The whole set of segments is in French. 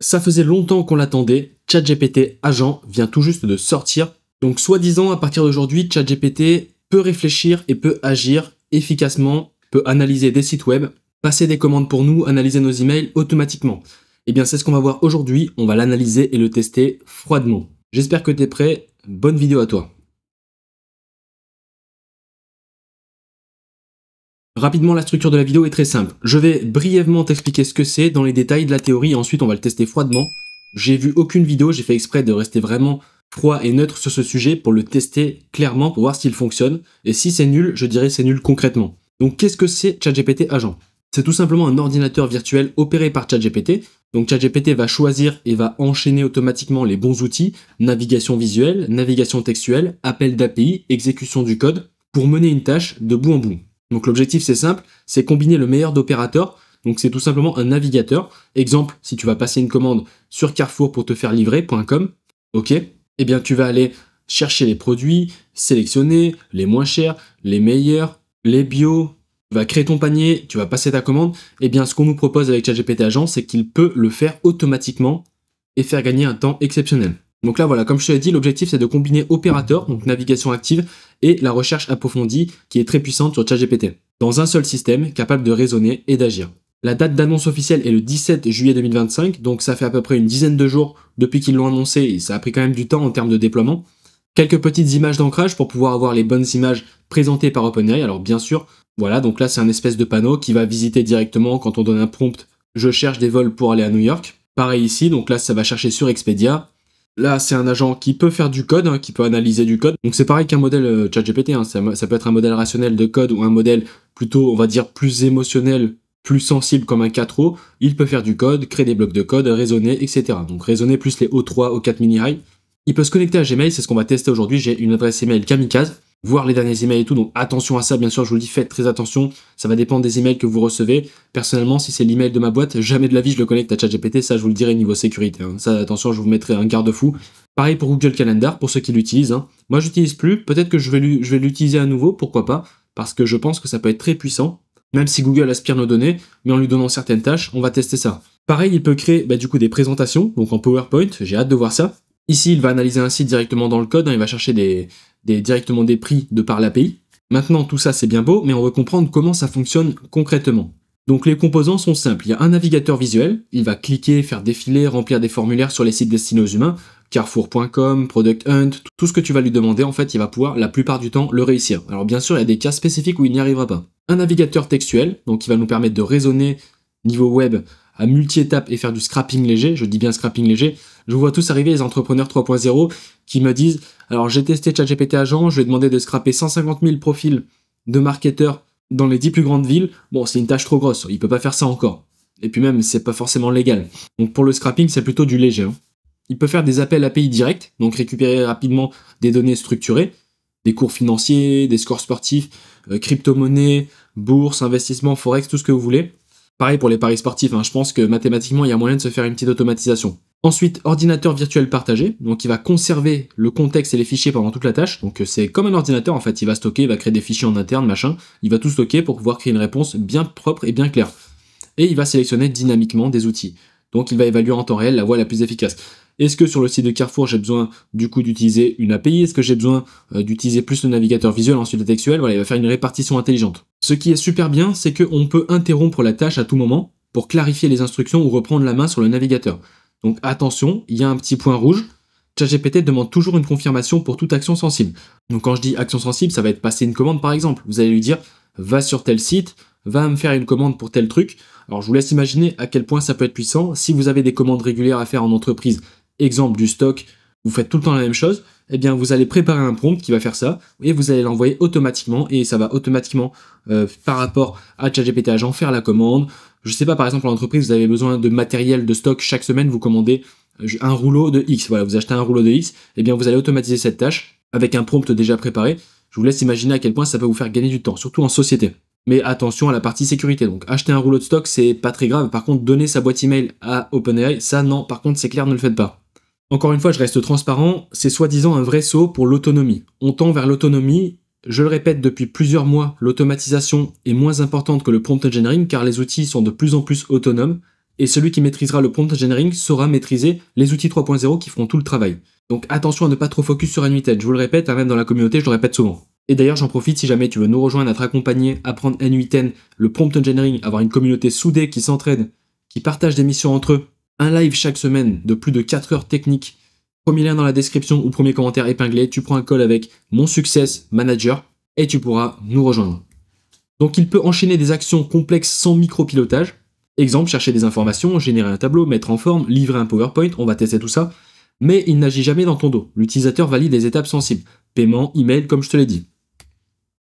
Ça faisait longtemps qu'on l'attendait, ChatGPT Agent vient tout juste de sortir. Donc soi-disant, à partir d'aujourd'hui, ChatGPT peut réfléchir et peut agir efficacement, peut analyser des sites web, passer des commandes pour nous, analyser nos emails automatiquement. Et bien c'est ce qu'on va voir aujourd'hui, on va l'analyser et le tester froidement. J'espère que tu es prêt, bonne vidéo à toi. Rapidement, la structure de la vidéo est très simple. Je vais brièvement t'expliquer ce que c'est dans les détails de la théorie et ensuite on va le tester froidement. J'ai vu aucune vidéo, j'ai fait exprès de rester vraiment froid et neutre sur ce sujet pour le tester clairement, pour voir s'il fonctionne. Et si c'est nul, je dirais c'est nul concrètement. Donc qu'est-ce que c'est ChatGPT Agent? C'est tout simplement un ordinateur virtuel opéré par ChatGPT. Donc ChatGPT va choisir et va enchaîner automatiquement les bons outils, navigation visuelle, navigation textuelle, appel d'API, exécution du code, pour mener une tâche de bout en bout. Donc l'objectif c'est simple, c'est combiner le meilleur d'opérateurs. Donc c'est tout simplement un navigateur. Exemple, si tu vas passer une commande sur Carrefour pour te faire livrer.com, ok, eh bien tu vas aller chercher les produits, sélectionner les moins chers, les meilleurs, les bio, tu vas créer ton panier, tu vas passer ta commande. Eh bien ce qu'on nous propose avec ChatGPT Agent, c'est qu'il peut le faire automatiquement et faire gagner un temps exceptionnel. Donc là voilà, comme je te l'ai dit, l'objectif c'est de combiner opérateur, donc navigation active, et la recherche approfondie qui est très puissante sur ChatGPT, dans un seul système capable de raisonner et d'agir. La date d'annonce officielle est le 17 juillet 2025, donc ça fait à peu près une dizaine de jours depuis qu'ils l'ont annoncé et ça a pris quand même du temps en termes de déploiement. Quelques petites images d'ancrage pour pouvoir avoir les bonnes images présentées par OpenAI. Alors bien sûr, voilà, donc là c'est un espèce de panneau qui va visiter directement quand on donne un prompt « Je cherche des vols pour aller à New York ». Pareil ici, donc là ça va chercher sur Expedia. Là, c'est un agent qui peut faire du code, qui peut analyser du code. Donc c'est pareil qu'un modèle ChatGPT, ça peut être un modèle rationnel de code ou un modèle plutôt, on va dire, plus émotionnel, plus sensible comme un 4O. Il peut faire du code, créer des blocs de code, raisonner, etc. Donc raisonner plus les O3, O4 mini high. Il peut se connecter à Gmail, c'est ce qu'on va tester aujourd'hui. J'ai une adresse email Kamikaze, voir les derniers emails et tout, donc attention à ça, bien sûr, je vous le dis, faites très attention, ça va dépendre des emails que vous recevez. Personnellement, si c'est l'email de ma boîte, jamais de la vie je le connecte à ChatGPT, ça je vous le dirai niveau sécurité, hein. Ça, attention, je vous mettrai un garde-fou. Pareil pour Google Calendar, pour ceux qui l'utilisent, hein. Moi j'utilise plus, peut-être que je vais l'utiliser à nouveau, pourquoi pas, parce que je pense que ça peut être très puissant, même si Google aspire nos données, mais en lui donnant certaines tâches, on va tester ça. Pareil, il peut créer du coup des présentations, donc en PowerPoint, j'ai hâte de voir ça. Ici, il va analyser un site directement dans le code, il va chercher directement des prix de par l'API. Maintenant, tout ça c'est bien beau, mais on veut comprendre comment ça fonctionne concrètement. Donc les composants sont simples, il y a un navigateur visuel, il va cliquer, faire défiler, remplir des formulaires sur les sites destinés aux humains, Carrefour.com, Product Hunt, tout ce que tu vas lui demander, en fait, il va pouvoir la plupart du temps le réussir. Alors bien sûr, il y a des cas spécifiques où il n'y arrivera pas. Un navigateur textuel, donc qui va nous permettre de raisonner niveau web à multi-étapes et faire du scrapping léger, je dis bien scrapping léger. Je vous vois tous arriver, les entrepreneurs 3.0, qui me disent « Alors j'ai testé ChatGPT Agent, je lui ai demandé de scraper 150 000 profils de marketeurs dans les 10 plus grandes villes. Bon, c'est une tâche trop grosse, il peut pas faire ça encore. Et puis même, c'est pas forcément légal. Donc pour le scrapping, c'est plutôt du léger. Hein. Il peut faire des appels API directs, donc récupérer rapidement des données structurées, des cours financiers, des scores sportifs, crypto-monnaies, bourse, investissement, forex, tout ce que vous voulez. Pareil pour les paris sportifs, hein, je pense que mathématiquement, il y a moyen de se faire une petite automatisation. Ensuite, ordinateur virtuel partagé, donc il va conserver le contexte et les fichiers pendant toute la tâche, donc c'est comme un ordinateur en fait, il va stocker, il va créer des fichiers en interne, machin, il va tout stocker pour pouvoir créer une réponse bien propre et bien claire. Et il va sélectionner dynamiquement des outils, donc il va évaluer en temps réel la voie la plus efficace. Est-ce que sur le site de Carrefour, j'ai besoin du coup d'utiliser une API? Est-ce que j'ai besoin d'utiliser plus le navigateur visuel, ensuite le textuel? Voilà, il va faire une répartition intelligente. Ce qui est super bien, c'est qu'on peut interrompre la tâche à tout moment pour clarifier les instructions ou reprendre la main sur le navigateur. Donc attention, il y a un petit point rouge. ChatGPT demande toujours une confirmation pour toute action sensible. Donc quand je dis action sensible, ça va être passer une commande par exemple. Vous allez lui dire, va sur tel site, va me faire une commande pour tel truc. Alors je vous laisse imaginer à quel point ça peut être puissant. Si vous avez des commandes régulières à faire en entreprise, exemple du stock, vous faites tout le temps la même chose, eh bien vous allez préparer un prompt qui va faire ça, et vous allez l'envoyer automatiquement, et ça va automatiquement, par rapport à ChatGPT Agent, faire la commande. Je sais pas, par exemple en entreprise, vous avez besoin de matériel de stock, chaque semaine vous commandez un rouleau de X, voilà, vous achetez un rouleau de X, eh bien vous allez automatiser cette tâche avec un prompt déjà préparé. Je vous laisse imaginer à quel point ça peut vous faire gagner du temps, surtout en société. Mais attention à la partie sécurité, donc acheter un rouleau de stock c'est pas très grave, par contre donner sa boîte email à OpenAI, ça non, par contre c'est clair, ne le faites pas. Encore une fois, je reste transparent, c'est soi-disant un vrai saut pour l'autonomie. On tend vers l'autonomie, je le répète depuis plusieurs mois, l'automatisation est moins importante que le prompt engineering car les outils sont de plus en plus autonomes, Et celui qui maîtrisera le prompt engineering saura maîtriser les outils 3.0 qui feront tout le travail. Donc attention à ne pas trop focus sur N8N, je vous le répète, même dans la communauté, je le répète souvent. Et d'ailleurs, j'en profite si jamais tu veux nous rejoindre, être accompagné, apprendre N8N, le prompt engineering, avoir une communauté soudée qui s'entraide, qui partage des missions entre eux, un live chaque semaine de plus de 4 heures techniques. Premier lien dans la description ou premier commentaire épinglé, tu prends un call avec mon Success Manager et tu pourras nous rejoindre. Donc il peut enchaîner des actions complexes sans micro-pilotage. Exemple, chercher des informations, générer un tableau, mettre en forme, livrer un PowerPoint, on va tester tout ça. Mais il n'agit jamais dans ton dos. L'utilisateur valide les étapes sensibles. Paiement, email, comme je te l'ai dit.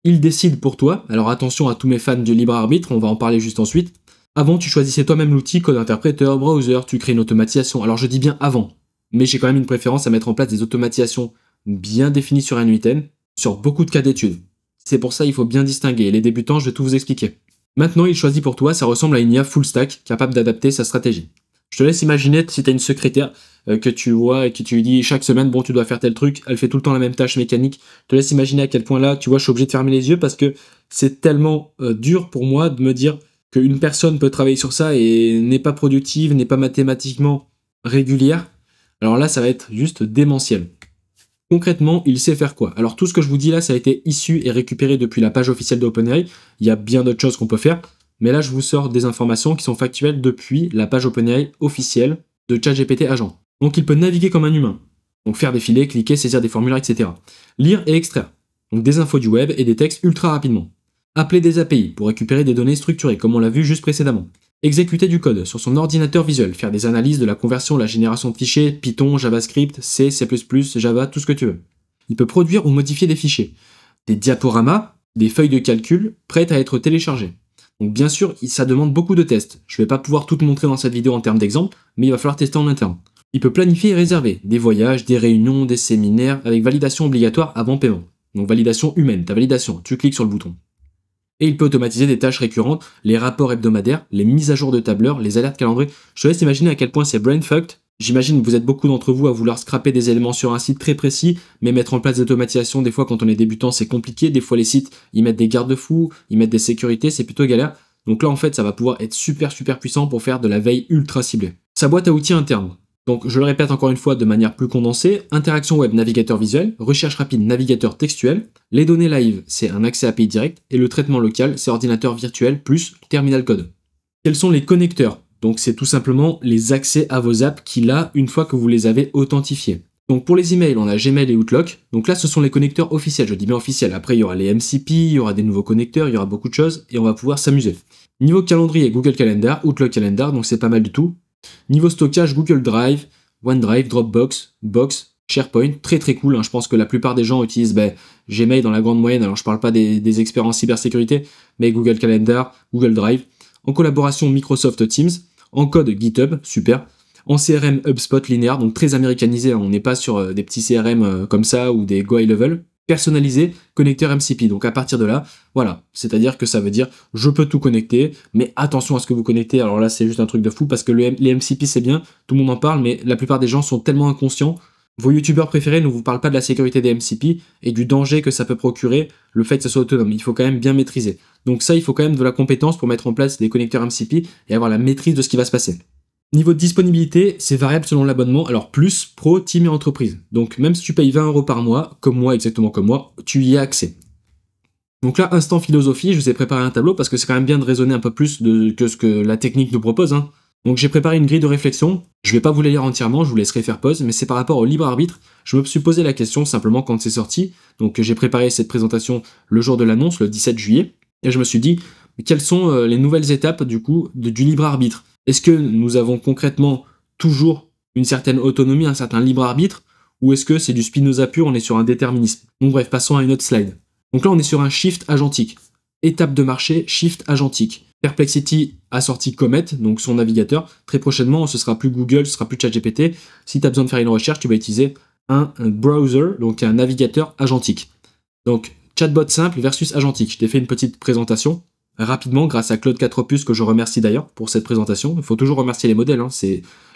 Il décide pour toi, alors attention à tous mes fans du libre arbitre, on va en parler juste ensuite. Avant, tu choisissais toi-même l'outil, code interpréteur, browser, tu crées une automatisation. Alors je dis bien avant, mais j'ai quand même une préférence à mettre en place des automatisations bien définies sur N8N, sur beaucoup de cas d'études. C'est pour ça qu'il faut bien distinguer. Les débutants, je vais tout vous expliquer. Maintenant, il choisit pour toi, ça ressemble à une IA full stack, capable d'adapter sa stratégie. Je te laisse imaginer si tu as une secrétaire que tu vois et que tu lui dis chaque semaine, bon, tu dois faire tel truc, elle fait tout le temps la même tâche mécanique. Je te laisse imaginer à quel point là, tu vois, je suis obligé de fermer les yeux parce que c'est tellement dur pour moi de me dire qu'une personne peut travailler sur ça et n'est pas productive, n'est pas mathématiquement régulière. Alors là, ça va être juste démentiel. Concrètement, il sait faire quoi? Alors tout ce que je vous dis là, ça a été issu et récupéré depuis la page officielle d'OpenAI. Il y a bien d'autres choses qu'on peut faire, mais là je vous sors des informations qui sont factuelles depuis la page OpenAI officielle de ChatGPT Agent. Donc il peut naviguer comme un humain, donc faire défiler, cliquer, saisir des formulaires, etc. Lire et extraire, donc des infos du web et des textes ultra rapidement. Appeler des API pour récupérer des données structurées, comme on l'a vu juste précédemment. Exécuter du code sur son ordinateur visuel, faire des analyses de la conversion, la génération de fichiers, Python, JavaScript, C, C++, Java, tout ce que tu veux. Il peut produire ou modifier des fichiers, des diaporamas, des feuilles de calcul prêtes à être téléchargées. Donc bien sûr, ça demande beaucoup de tests. Je ne vais pas pouvoir tout te montrer dans cette vidéo en termes d'exemple, mais il va falloir tester en interne. Il peut planifier et réserver des voyages, des réunions, des séminaires, avec validation obligatoire avant paiement. Donc validation humaine, ta validation, tu cliques sur le bouton. Et il peut automatiser des tâches récurrentes, les rapports hebdomadaires, les mises à jour de tableurs, les alertes calendrier. Je te laisse imaginer à quel point c'est brainfucked. J'imagine que vous êtes beaucoup d'entre vous à vouloir scraper des éléments sur un site très précis, mais mettre en place des automatisations, des fois quand on est débutant c'est compliqué, des fois les sites ils mettent des garde-fous, ils mettent des sécurités, c'est plutôt galère. Donc là en fait ça va pouvoir être super puissant pour faire de la veille ultra ciblée. Sa boîte à outils interne. Donc je le répète encore une fois de manière plus condensée, interaction web navigateur visuel, recherche rapide navigateur textuel, les données live c'est un accès API direct, et le traitement local c'est ordinateur virtuel plus terminal code. Quels sont les connecteurs? Donc c'est tout simplement les accès à vos apps qu'il a une fois que vous les avez authentifiés. Donc pour les emails, on a Gmail et Outlook. Donc là, ce sont les connecteurs officiels, je dis bien officiels. Après, il y aura les MCP, il y aura des nouveaux connecteurs, il y aura beaucoup de choses et on va pouvoir s'amuser. Niveau calendrier, Google Calendar, Outlook Calendar, donc c'est pas mal du tout. Niveau stockage, Google Drive, OneDrive, Dropbox, Box, SharePoint, très cool. Hein. Je pense que la plupart des gens utilisent Gmail dans la grande moyenne. Alors je parle pas des experts en cybersécurité, mais Google Calendar, Google Drive. En collaboration Microsoft Teams, en code GitHub, super. En CRM HubSpot linéaire, donc très américanisé, hein. On n'est pas sur des petits CRM comme ça ou des Go High Level. Personnalisé, connecteur MCP. Donc à partir de là, voilà, c'est-à-dire que ça veut dire je peux tout connecter, mais attention à ce que vous connectez. Alors là, c'est juste un truc de fou parce que les MCP c'est bien, tout le monde en parle, mais la plupart des gens sont tellement inconscients. Vos youtubeurs préférés ne vous parlent pas de la sécurité des MCP et du danger que ça peut procurer le fait que ça soit autonome. Il faut quand même bien maîtriser. Donc ça, il faut quand même de la compétence pour mettre en place des connecteurs MCP et avoir la maîtrise de ce qui va se passer. Niveau de disponibilité, c'est variable selon l'abonnement, alors plus, pro, team et entreprise. Donc même si tu payes 20 € par mois, comme moi, exactement comme moi, tu y as accès. Donc là, instant philosophie, je vous ai préparé un tableau parce que c'est quand même bien de raisonner un peu plus que ce que la technique nous propose. Hein. Donc j'ai préparé une grille de réflexion, je vais pas vous la lire entièrement, je vous laisserai faire pause, mais c'est par rapport au libre arbitre. Je me suis posé la question simplement quand c'est sorti, donc j'ai préparé cette présentation le jour de l'annonce, le 17 juillet, et je me suis dit, quelles sont les nouvelles étapes du coup du libre arbitre? Est-ce que nous avons concrètement toujours une certaine autonomie, un certain libre arbitre, ou est-ce que c'est du Spinoza pur, on est sur un déterminisme? Donc bref, passons à une autre slide. Donc là on est sur un shift agentique. Étape de marché, shift agentique. Perplexity a sorti Comet, donc son navigateur. Très prochainement, ce sera plus Google, ce sera plus ChatGPT. Si tu as besoin de faire une recherche, tu vas utiliser un browser, donc un navigateur agentique. Donc chatbot simple versus agentique. Je t'ai fait une petite présentation rapidement grâce à Claude 4 Opus, que je remercie d'ailleurs pour cette présentation. Il faut toujours remercier les modèles. Hein.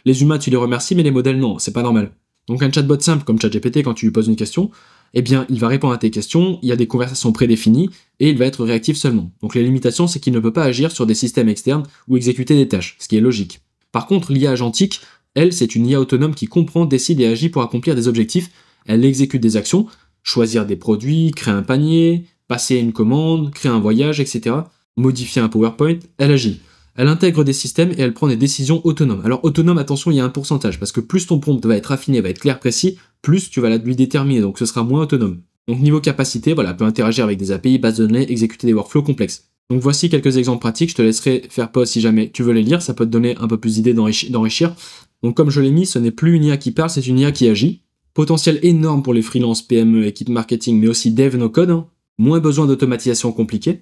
Les humains, tu les remercies, mais les modèles, non, c'est pas normal. Donc un chatbot simple comme ChatGPT, quand tu lui poses une question, eh bien, il va répondre à tes questions, il y a des conversations prédéfinies, et il va être réactif seulement. Donc les limitations, c'est qu'il ne peut pas agir sur des systèmes externes ou exécuter des tâches, ce qui est logique. Par contre, l'IA agentique, elle, c'est une IA autonome qui comprend, décide et agit pour accomplir des objectifs. Elle exécute des actions, choisir des produits, créer un panier, passer une commande, créer un voyage, etc. Modifier un PowerPoint, elle agit. Elle intègre des systèmes et elle prend des décisions autonomes. Alors autonome, attention, il y a un pourcentage, parce que plus ton prompt va être affiné, va être clair, précis, plus tu vas lui déterminer, donc ce sera moins autonome. Donc niveau capacité, voilà, elle peut interagir avec des API, bases de données, exécuter des workflows complexes. Donc voici quelques exemples pratiques, je te laisserai faire pause si jamais tu veux les lire, ça peut te donner un peu plus d'idées d'enrichir. Donc comme je l'ai mis, ce n'est plus une IA qui parle, c'est une IA qui agit. Potentiel énorme pour les freelances, PME, équipe marketing, mais aussi dev no code. Hein. Moins besoin d'automatisation compliquée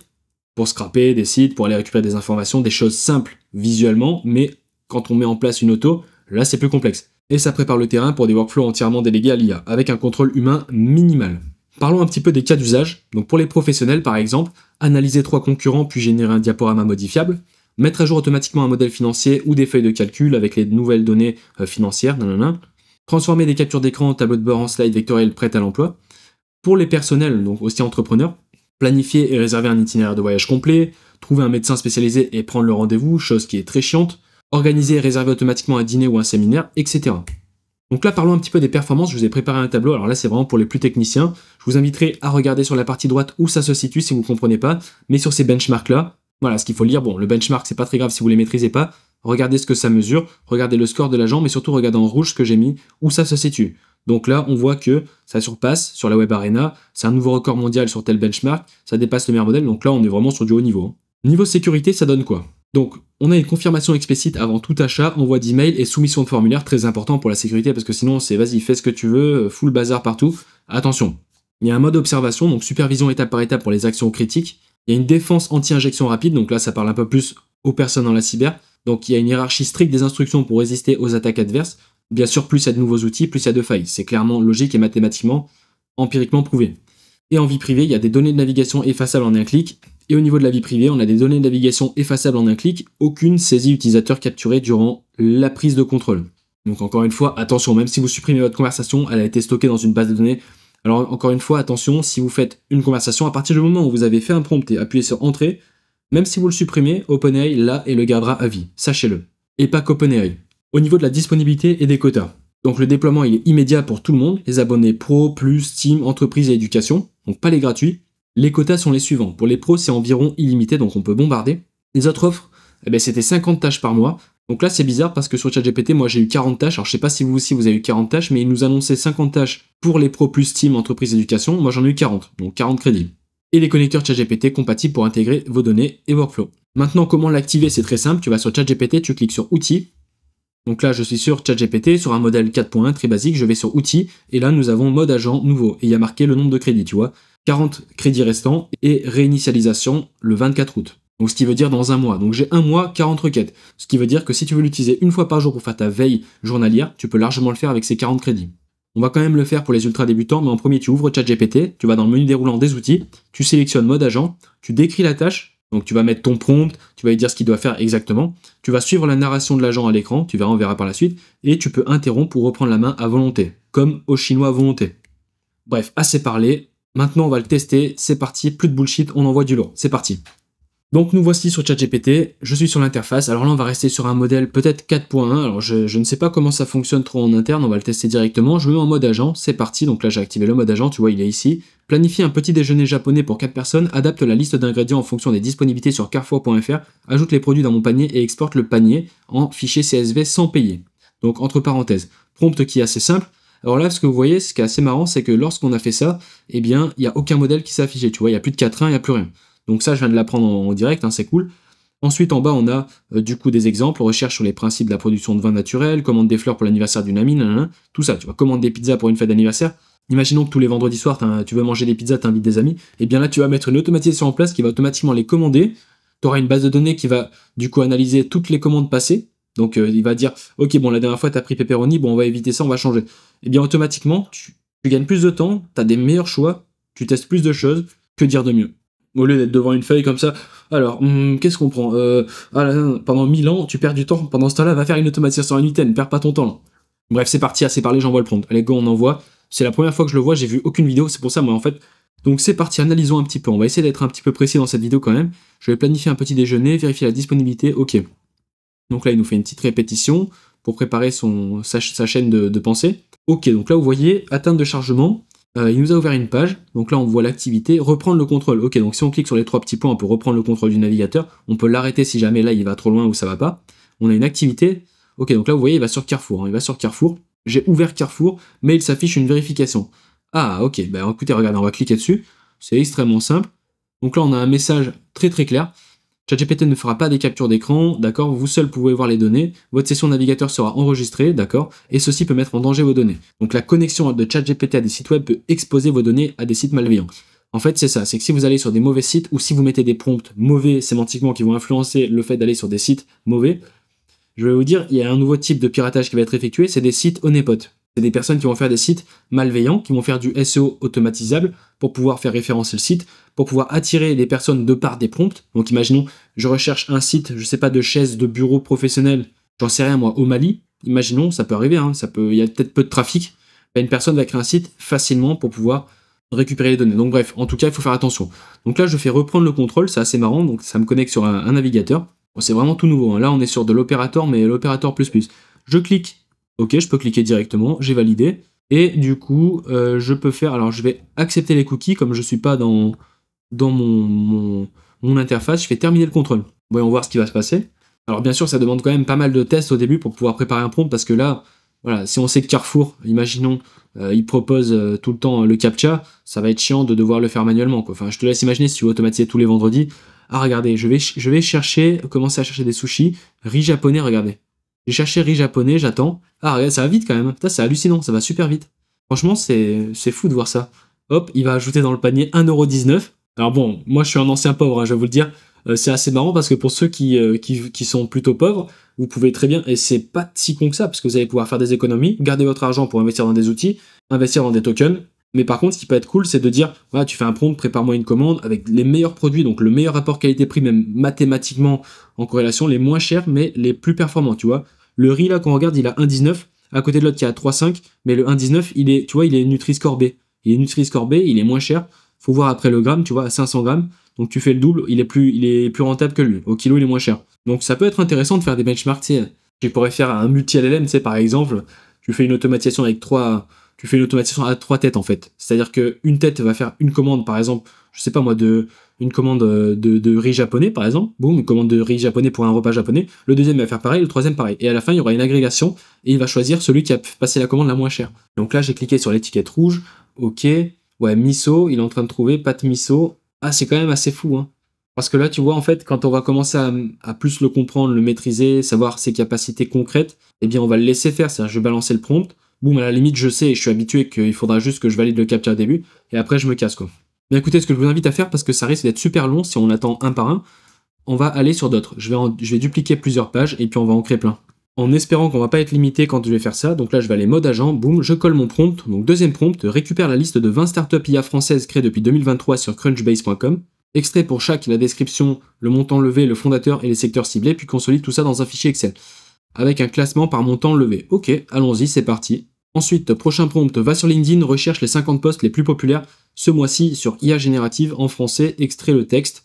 pour scraper des sites, pour aller récupérer des informations, des choses simples visuellement, mais quand on met en place une auto, là c'est plus complexe. Et ça prépare le terrain pour des workflows entièrement délégués à l'IA, avec un contrôle humain minimal. Parlons un petit peu des cas d'usage. Donc pour les professionnels par exemple, analyser 3 concurrents puis générer un diaporama modifiable, mettre à jour automatiquement un modèle financier ou des feuilles de calcul avec les nouvelles données financières, transformer des captures d'écran en tableau de bord en slide vectoriel prêt à l'emploi. Pour les personnels, donc aussi entrepreneurs, planifier et réserver un itinéraire de voyage complet, trouver un médecin spécialisé et prendre le rendez-vous, chose qui est très chiante, organiser et réserver automatiquement un dîner ou un séminaire, etc. Donc là, parlons un petit peu des performances, je vous ai préparé un tableau, alors là c'est vraiment pour les plus techniciens, je vous inviterai à regarder sur la partie droite où ça se situe si vous ne comprenez pas, mais sur ces benchmarks-là, voilà ce qu'il faut lire, bon le benchmark c'est pas très grave si vous ne les maîtrisez pas, regardez ce que ça mesure, regardez le score de l'agent, mais surtout regardez en rouge ce que j'ai mis, où ça se situe. Donc là, on voit que ça surpasse sur la Web Arena, c'est un nouveau record mondial sur tel benchmark, ça dépasse le meilleur modèle, donc là on est vraiment sur du haut niveau. Niveau sécurité, ça donne quoi? Donc, on a une confirmation explicite avant tout achat, envoi d'email et soumission de formulaire, très important pour la sécurité, parce que sinon c'est vas-y, fais ce que tu veux, full bazar partout. Attention, il y a un mode observation, donc supervision étape par étape pour les actions critiques. Il y a une défense anti-injection rapide, donc là ça parle un peu plus aux personnes dans la cyber. Donc il y a une hiérarchie stricte des instructions pour résister aux attaques adverses. Bien sûr, plus il y a de nouveaux outils, plus il y a de failles. C'est clairement logique et mathématiquement, empiriquement prouvé. Et en vie privée, il y a des données de navigation effaçables en un clic. Et au niveau de la vie privée, on a des données de navigation effaçables en un clic, aucune saisie utilisateur capturée durant la prise de contrôle. Donc encore une fois, attention, même si vous supprimez votre conversation, elle a été stockée dans une base de données. Alors encore une fois, attention, si vous faites une conversation, à partir du moment où vous avez fait un prompt et appuyé sur Entrée, même si vous le supprimez, OpenAI là et le gardera à vie, sachez-le. Et pas qu'OpenAI. Au niveau de la disponibilité et des quotas. Donc le déploiement il est immédiat pour tout le monde, les abonnés pro, plus, team, entreprise et éducation, donc pas les gratuits. Les quotas sont les suivants. Pour les pros, c'est environ illimité, donc on peut bombarder. Les autres offres, c'était 50 tâches par mois. Donc là, c'est bizarre parce que sur ChatGPT, moi j'ai eu 40 tâches. Alors je sais pas si vous aussi vous avez eu 40 tâches, mais il nous annonçait 50 tâches pour les pros plus team, entreprise, éducation. Moi j'en ai eu 40, donc 40 crédits. Et les connecteurs ChatGPT compatibles pour intégrer vos données et workflow. Maintenant, comment l'activer? C'est très simple. Tu vas sur ChatGPT, tu cliques sur Outils. Donc là, je suis sur ChatGPT, sur un modèle 4.1 très basique, je vais sur Outils, et là, nous avons mode agent nouveau, et il y a marqué le nombre de crédits, tu vois, 40 crédits restants, et réinitialisation le 24 août. Donc ce qui veut dire dans un mois. Donc j'ai un mois, 40 requêtes. Ce qui veut dire que si tu veux l'utiliser une fois par jour pour faire ta veille journalière, tu peux largement le faire avec ces 40 crédits. On va quand même le faire pour les ultra débutants, mais en premier, tu ouvres ChatGPT, tu vas dans le menu déroulant des outils, tu sélectionnes mode agent, tu décris la tâche, donc tu vas mettre ton prompt, tu vas lui dire ce qu'il doit faire exactement, tu vas suivre la narration de l'agent à l'écran, tu verras, on verra par la suite, et tu peux interrompre ou reprendre la main à volonté, comme au chinois à volonté. Bref, assez parlé, maintenant on va le tester, c'est parti, plus de bullshit, on envoie du lourd, c'est parti. Donc nous voici sur ChatGPT, je suis sur l'interface, alors là on va rester sur un modèle peut-être 4.1, alors je ne sais pas comment ça fonctionne trop en interne, on va le tester directement, je me mets en mode agent, c'est parti, donc là j'ai activé le mode agent, tu vois il est ici, planifie un petit déjeuner japonais pour 4 personnes, adapte la liste d'ingrédients en fonction des disponibilités sur carrefour.fr, ajoute les produits dans mon panier et exporte le panier en fichier CSV sans payer. Donc entre parenthèses, prompt qui est assez simple. Alors là, ce que vous voyez, ce qui est assez marrant, c'est que lorsqu'on a fait ça, eh bien, il n'y a aucun modèle qui s'est affiché, tu vois, il n'y a plus de 4.1, il n'y a plus rien. Donc ça, je viens de l'apprendre en direct, hein, c'est cool. Ensuite, en bas, on a du coup des exemples, recherche sur les principes de la production de vin naturel, commande des fleurs pour l'anniversaire d'une amie, tout ça, tu vois, commande des pizzas pour une fête d'anniversaire. Imaginons que tous les vendredis soirs, tu veux manger des pizzas, t'invites des amis, et bien là, tu vas mettre une automatisation en place qui va automatiquement les commander. Tu auras une base de données qui va du coup analyser toutes les commandes passées. Donc il va dire, ok, bon, la dernière fois, tu as pris pepperoni, bon, on va éviter ça, on va changer. Et bien automatiquement, tu gagnes plus de temps, tu as des meilleurs choix, tu testes plus de choses, que dire de mieux. Au lieu d'être devant une feuille comme ça, alors, qu'est-ce qu'on prend pendant 1000 ans, tu perds du temps, pendant ce temps-là, va faire une automatisation à ne perds pas ton temps là. Bref, c'est parti, assez parlé, j'envoie le prompt. Allez, go, on envoie. C'est la première fois que je le vois, j'ai vu aucune vidéo, c'est pour ça, moi, en fait. Donc c'est parti, analysons un petit peu. On va essayer d'être un petit peu précis dans cette vidéo quand même. Je vais planifier un petit déjeuner, vérifier la disponibilité, ok. Donc là, il nous fait une petite répétition pour préparer sa chaîne de pensée. Ok, donc là, vous voyez, atteinte de chargement. Il nous a ouvert une page, donc là on voit l'activité, reprendre le contrôle. Ok, donc si on clique sur les 3 petits points, on peut reprendre le contrôle du navigateur, on peut l'arrêter si jamais là il va trop loin ou ça va pas. On a une activité, ok, donc là vous voyez il va sur Carrefour, il va sur Carrefour, j'ai ouvert Carrefour, mais il s'affiche une vérification. Ah ok, bah écoutez, regardez, on va cliquer dessus, c'est extrêmement simple. Donc là on a un message très clair. ChatGPT ne fera pas des captures d'écran, d'accord, vous seul pouvez voir les données, votre session navigateur sera enregistrée, d'accord, et ceci peut mettre en danger vos données. Donc la connexion de ChatGPT à des sites web peut exposer vos données à des sites malveillants. En fait, c'est ça, c'est que si vous allez sur des mauvais sites, ou si vous mettez des prompts mauvais sémantiquement qui vont influencer le fait d'aller sur des sites mauvais, je vais vous dire, il y a un nouveau type de piratage qui va être effectué, c'est des sites honeypot. C'est des personnes qui vont faire des sites malveillants, qui vont faire du SEO automatisable pour pouvoir faire référencer le site, pour pouvoir attirer les personnes de par des prompts. Donc imaginons, je recherche un site, je sais pas, de chaise, de bureau professionnel, j'en sais rien moi, au Mali. Imaginons, ça peut arriver, hein, il y a peut-être peu de trafic. Une personne va créer un site facilement pour pouvoir récupérer les données. Donc bref, en tout cas, il faut faire attention. Donc là, je fais reprendre le contrôle, c'est assez marrant, donc ça me connecte sur un navigateur. Bon, c'est vraiment tout nouveau, hein. Là, on est sur de l'opérateur, mais l'opérateur plus. Je clique. Ok, je peux cliquer directement, j'ai validé. Et du coup, je peux faire... Alors, je vais accepter les cookies, comme je ne suis pas dans mon interface. Je fais terminer le contrôle. Voyons voir ce qui va se passer. Alors, bien sûr, ça demande quand même pas mal de tests au début pour pouvoir préparer un prompt, parce que là, voilà, si on sait que Carrefour, imaginons, il propose tout le temps le CAPTCHA, ça va être chiant de devoir le faire manuellement, quoi. Enfin, je te laisse imaginer si tu veux automatiser tous les vendredis. Ah, regardez, je vais commencer à chercher des sushis. Riz japonais, regardez. J'ai cherché riz japonais, j'attends. Ah, regarde, ça va vite quand même. Putain, c'est hallucinant, ça va super vite. Franchement, c'est fou de voir ça. Hop, il va ajouter dans le panier 1,19 €. Alors bon, moi je suis un ancien pauvre, hein, je vais vous le dire. C'est assez marrant parce que pour ceux qui sont plutôt pauvres, vous pouvez très bien, et c'est pas si con que ça, parce que vous allez pouvoir faire des économies, garder votre argent pour investir dans des outils, investir dans des tokens. Mais par contre, ce qui peut être cool, c'est de dire, voilà, tu fais un prompt, prépare-moi une commande avec les meilleurs produits, donc le meilleur rapport qualité-prix, même mathématiquement en corrélation, les moins chers, mais les plus performants, tu vois. Le riz, là, qu'on regarde, il a 1,19, à côté de l'autre qui a 3,5, mais le 1,19, il est, tu vois, il est Nutri-Score B. Il est Nutri-Score B, il est moins cher. Faut voir après le gramme, tu vois, à 500 grammes. Donc tu fais le double, il est plus rentable que lui. Au kilo, il est moins cher. Donc ça peut être intéressant de faire des benchmarks, tu sais. Tu pourrais faire un multi-LLM, tu sais, par exemple, tu fais une automatisation avec tu fais une automatisation à 3 têtes, en fait. C'est-à-dire qu'une tête va faire une commande, par exemple, je sais pas moi, une commande de riz japonais, par exemple. Boum, une commande de riz japonais pour un repas japonais. Le deuxième va faire pareil, le troisième pareil. Et à la fin, il y aura une agrégation et il va choisir celui qui a passé la commande la moins chère. Donc là, j'ai cliqué sur l'étiquette rouge. Ok. Ouais, miso, il est en train de trouver pâte miso. Ah, c'est quand même assez fou, hein. Parce que là, tu vois, en fait, quand on va commencer à plus le comprendre, le maîtriser, savoir ses capacités concrètes, eh bien, on va le laisser faire. C'est-à-dire, je vais balancer le prompt. Boum, à la limite, je sais et je suis habitué qu'il faudra juste que je valide le captcha au début. Et après, je me casse, quoi. Bien écoutez, ce que je vous invite à faire, parce que ça risque d'être super long si on attend un par un, on va aller sur d'autres. Je vais dupliquer plusieurs pages et puis on va en créer plein. En espérant qu'on va pas être limité quand je vais faire ça, donc là je vais aller mode agent, boum, je colle mon prompt. Donc deuxième prompt, récupère la liste de 20 startups IA françaises créées depuis 2023 sur crunchbase.com. Extrait pour chaque la description, le montant levé, le fondateur et les secteurs ciblés, puis consolide tout ça dans un fichier Excel. Avec un classement par montant levé. Ok, allons-y, c'est parti. Ensuite, prochain prompt, va sur LinkedIn, recherche les 50 posts les plus populaires ce mois-ci sur IA générative en français, extrait le texte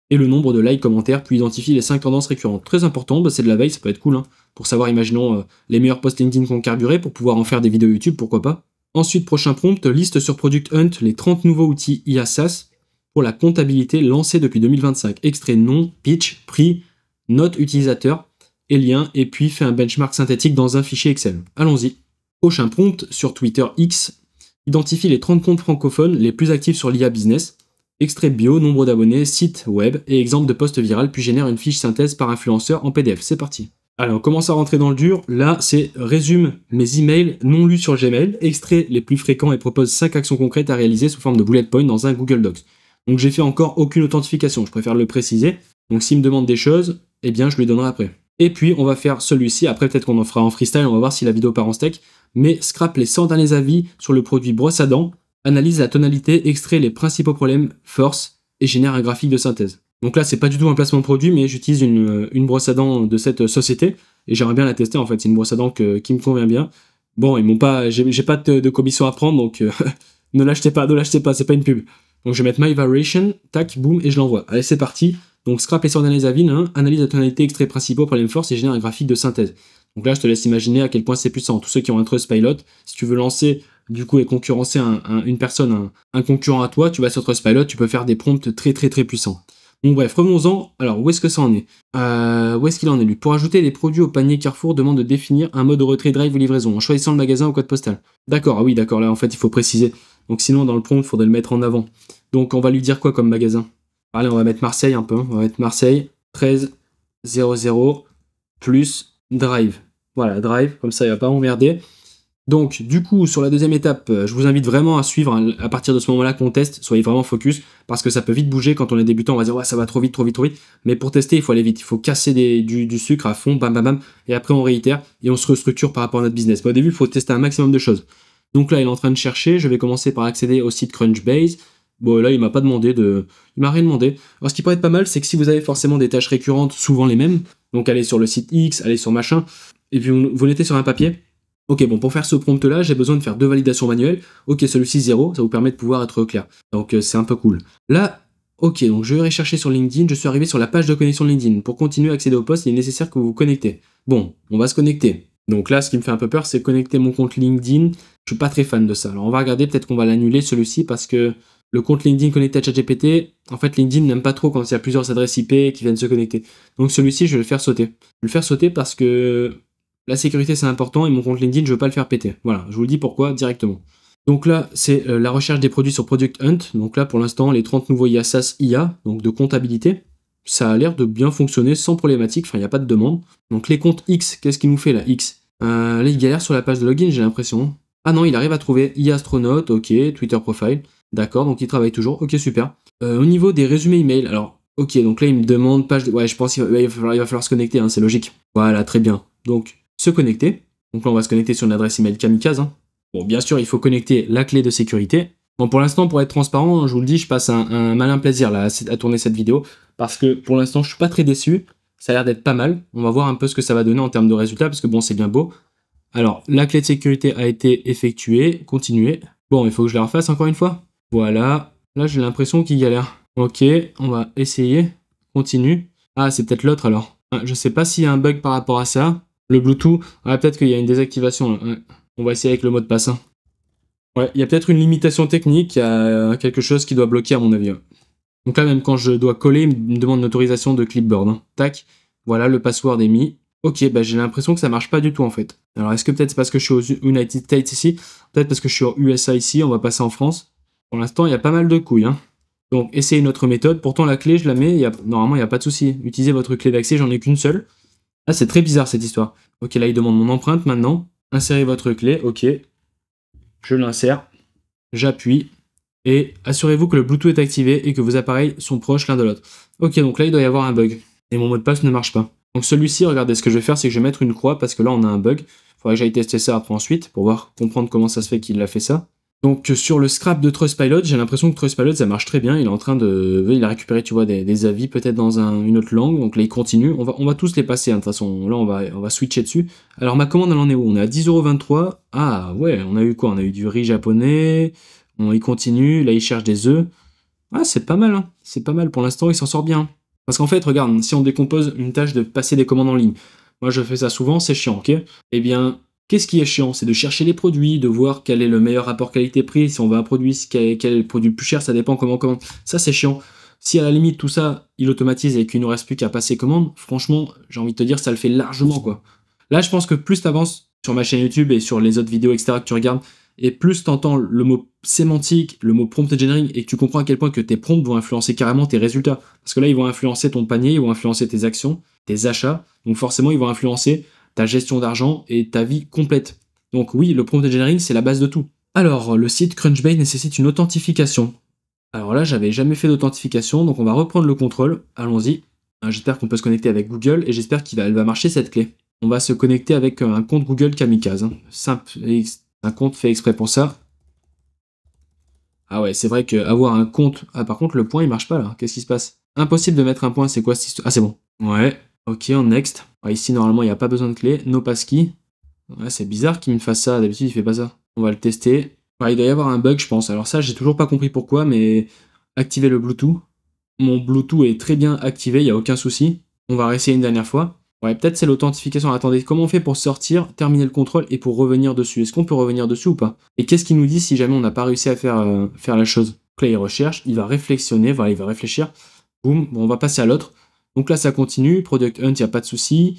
et le nombre de likes, commentaires, puis identifie les 5 tendances récurrentes. Très important, bah c'est de la veille, ça peut être cool, hein, pour savoir, imaginons, les meilleurs posts LinkedIn qu'on carburé, pour pouvoir en faire des vidéos YouTube, pourquoi pas. Ensuite, prochain prompt, liste sur Product Hunt les 30 nouveaux outils IA SaaS pour la comptabilité lancés depuis 2025. Extrait nom, pitch, prix, note utilisateur et lien, et puis fait un benchmark synthétique dans un fichier Excel. Allons-y. Prochain prompt, sur Twitter X, identifie les 30 comptes francophones les plus actifs sur l'IA business, extrait bio, nombre d'abonnés, site web et exemple de post viral, puis génère une fiche synthèse par influenceur en PDF. C'est parti. Allez, on commence à rentrer dans le dur. Là, c'est résume mes emails non lus sur Gmail, extrait les plus fréquents et propose 5 actions concrètes à réaliser sous forme de bullet point dans un Google Docs. Donc j'ai fait encore aucune authentification, je préfère le préciser. Donc s'il me demande des choses, eh bien je lui donnerai après. Et puis on va faire celui-ci, après peut-être qu'on en fera en freestyle, on va voir si la vidéo part en steak. Mais scrape les 100 derniers avis sur le produit brosse à dents, analyse la tonalité, extrait les principaux problèmes, force, et génère un graphique de synthèse. Donc là, c'est pas du tout un placement de produit, mais j'utilise une brosse à dents de cette société, et j'aimerais bien la tester en fait, c'est une brosse à dents qui me convient bien. Bon, ils m'ont pas, j'ai pas de commission à prendre, donc ne l'achetez pas, c'est pas une pub. Donc je vais mettre My Variation, tac, boum, et je l'envoie. Allez, c'est parti, Donc scrap et sort d'analyse à vide, hein, analyse la tonalité, extraits principaux, problème force et génère un graphique de synthèse. Donc là, je te laisse imaginer à quel point c'est puissant. Tous ceux qui ont un Trustpilot, si tu veux lancer du coup et concurrencer une personne, un concurrent à toi, tu vas sur Trustpilot, tu peux faire des prompts très très très puissants. Donc bref, revenons-en. Alors, où est-ce que ça en est Où est-ce qu'il en est lui? Pour ajouter des produits au panier Carrefour, demande de définir un mode de retrait drive ou livraison en choisissant le magasin au code postal. D'accord, ah oui, d'accord, là en fait il faut préciser. Donc sinon dans le prompt, il faudrait le mettre en avant. Donc on va lui dire quoi comme magasin? Allez, on va mettre Marseille un peu. On va mettre Marseille 1300 plus drive. Voilà, drive, comme ça il va pas m'emmerder. Donc, du coup, sur la deuxième étape, je vous invite vraiment à suivre à partir de ce moment-là qu'on teste. Soyez vraiment focus, parce que ça peut vite bouger. Quand on est débutant, on va dire ouais, ça va trop vite, trop vite, trop vite. Mais pour tester, il faut aller vite. Il faut casser du sucre à fond, bam, bam, bam. Et après, on réitère et on se restructure par rapport à notre business. Mais au début, il faut tester un maximum de choses. Donc là, il est en train de chercher. Je vais commencer par accéder au site Crunchbase. Bon, là, il m'a pas demandé de. Il m'a rien demandé. Alors, ce qui pourrait être pas mal, c'est que si vous avez forcément des tâches récurrentes, souvent les mêmes, donc allez sur le site X, allez sur machin, et puis vous notez sur un papier. Ok, bon, pour faire ce prompt-là, j'ai besoin de faire 2 validations manuelles. Ok, celui-ci 0, ça vous permet de pouvoir être clair. Donc c'est un peu cool. Là, ok, donc je vais rechercher sur LinkedIn, je suis arrivé sur la page de connexion LinkedIn. Pour continuer à accéder au poste, il est nécessaire que vous vous connectez. Bon, on va se connecter. Donc là, ce qui me fait un peu peur, c'est connecter mon compte LinkedIn. Je suis pas très fan de ça. Alors on va regarder, peut-être qu'on va l'annuler celui-ci parce que le compte LinkedIn connecté à ChatGPT, en fait LinkedIn n'aime pas trop quand il y a plusieurs adresses IP qui viennent se connecter. Donc celui-ci, je vais le faire sauter. Je vais le faire sauter parce que la sécurité c'est important et mon compte LinkedIn je veux pas le faire péter. Voilà, je vous le dis pourquoi directement. Donc là c'est la recherche des produits sur Product Hunt. Donc là pour l'instant les 30 nouveaux IASAS IA, donc de comptabilité, ça a l'air de bien fonctionner sans problématique, enfin il n'y a pas de demande. Donc les comptes X, qu'est-ce qu'il nous fait là X là il galère sur la page de login j'ai l'impression. Ah non il arrive à trouver IA astronaute, ok, Twitter profile, d'accord, donc il travaille toujours, ok super. Au niveau des résumés email, alors ok donc là il me demande page de... Ouais je pense qu'il va falloir se connecter, hein, c'est logique. Voilà très bien. Donc se connecter. Donc là, on va se connecter sur une adresse email kamikaze. Hein. Bon, bien sûr, il faut connecter la clé de sécurité. Bon, pour l'instant, pour être transparent, je vous le dis, je passe un malin plaisir là à tourner cette vidéo parce que pour l'instant, je suis pas très déçu. Ça a l'air d'être pas mal. On va voir un peu ce que ça va donner en termes de résultats parce que bon, c'est bien beau. Alors, la clé de sécurité a été effectuée. Continuer. Bon, il faut que je la refasse encore une fois. Voilà. Là, j'ai l'impression qu'il galère. Ok, on va essayer. Continue. Ah, c'est peut-être l'autre alors. Je sais pas s'il y a un bug par rapport à ça. Le Bluetooth, ouais, peut-être qu'il y a une désactivation. Ouais. On va essayer avec le mot de passe. Hein. Ouais, il y a peut-être une limitation technique, il y a quelque chose qui doit bloquer à mon avis. Ouais. Donc là, même quand je dois coller, il me demande une autorisation de clipboard. Hein. Tac, voilà, le password est mis. Ok, bah j'ai l'impression que ça marche pas du tout en fait. Alors est-ce que peut-être c'est parce que je suis aux United States ici? Peut-être parce que je suis aux USA ici, on va passer en France. Pour l'instant, il y a pas mal de couilles. Hein. Donc essayez une autre méthode. Pourtant la clé, je la mets, normalement il n'y a pas de souci. Utilisez votre clé d'accès, j'en ai qu'une seule. Ah, c'est très bizarre cette histoire. Ok, là, il demande mon empreinte maintenant. Insérez votre clé, ok. Je l'insère. J'appuie. Et assurez-vous que le Bluetooth est activé et que vos appareils sont proches l'un de l'autre. Ok, donc là, il doit y avoir un bug. Et mon mot de passe ne marche pas. Donc celui-ci, regardez, ce que je vais faire, c'est que je vais mettre une croix parce que là, on a un bug. Il faudrait que j'aille tester ça après ensuite pour comprendre comment ça se fait qu'il a fait ça. Donc sur le scrap de Trustpilot, j'ai l'impression que Trustpilot ça marche très bien, il est en train de... Il a récupéré, tu vois, des avis peut-être dans une autre langue, donc là il continue, on va tous les passer, hein, de toute façon, là on va switcher dessus. Alors ma commande elle en est où? On est à 10,23€, ah ouais, on a eu quoi? On a eu du riz japonais, il continue, là il cherche des œufs. Ah c'est pas mal, hein, c'est pas mal, pour l'instant il s'en sort bien. Parce qu'en fait, regarde, si on décompose une tâche de passer des commandes en ligne, moi je fais ça souvent, c'est chiant, ok? Eh bien... Qu'est-ce qui est chiant? C'est de chercher les produits, de voir quel est le meilleur rapport qualité-prix, si on veut un produit, quel est le produit le plus cher, ça dépend comment. Ça, c'est chiant. Si à la limite, tout ça, il automatise et qu'il ne nous reste plus qu'à passer commande, franchement, j'ai envie de te dire, ça le fait largement, quoi. Là, je pense que plus tu avances sur ma chaîne YouTube et sur les autres vidéos, etc., que tu regardes, et plus tu entends le mot sémantique, le mot prompt engineering, et que tu comprends à quel point que tes prompts vont influencer carrément tes résultats. Parce que là, ils vont influencer ton panier, ils vont influencer tes actions, tes achats, donc forcément, ils vont influencer ta gestion d'argent et ta vie complète. Donc oui, le prompt engineering, c'est la base de tout. Alors, le site Crunchbase nécessite une authentification. Alors là, j'avais jamais fait d'authentification, donc on va reprendre le contrôle. Allons-y. J'espère qu'on peut se connecter avec Google et j'espère qu'elle va marcher cette clé. On va se connecter avec un compte Google Kamikaze. Hein. Simple, un compte fait exprès pour ça. Ah ouais, c'est vrai qu'avoir un compte... Ah par contre, le point, il marche pas là. Qu'est-ce qui se passe? Impossible de mettre un point, c'est quoi cette histoire? Ah c'est bon. Ouais. Ok, en next. Ouais, ici, normalement, il n'y a pas besoin de clé. No passkey. Ouais, c'est bizarre qu'il me fasse ça. D'habitude, il fait pas ça. On va le tester. Ouais, il doit y avoir un bug, je pense. Alors ça, j'ai toujours pas compris pourquoi, mais activer le Bluetooth. Mon Bluetooth est très bien activé, il n'y a aucun souci. On va réessayer une dernière fois. Ouais, peut-être c'est l'authentification. Attendez, comment on fait pour sortir, terminer le contrôle et pour revenir dessus? Est-ce qu'on peut revenir dessus ou pas? Et qu'est-ce qu'il nous dit si jamais on n'a pas réussi à faire la chose? Donc là, il recherche, il va réflexionner, voilà, il va réfléchir. Boum, bon, on va passer à l'autre. Donc là, ça continue. Product Hunt, il n'y a pas de souci.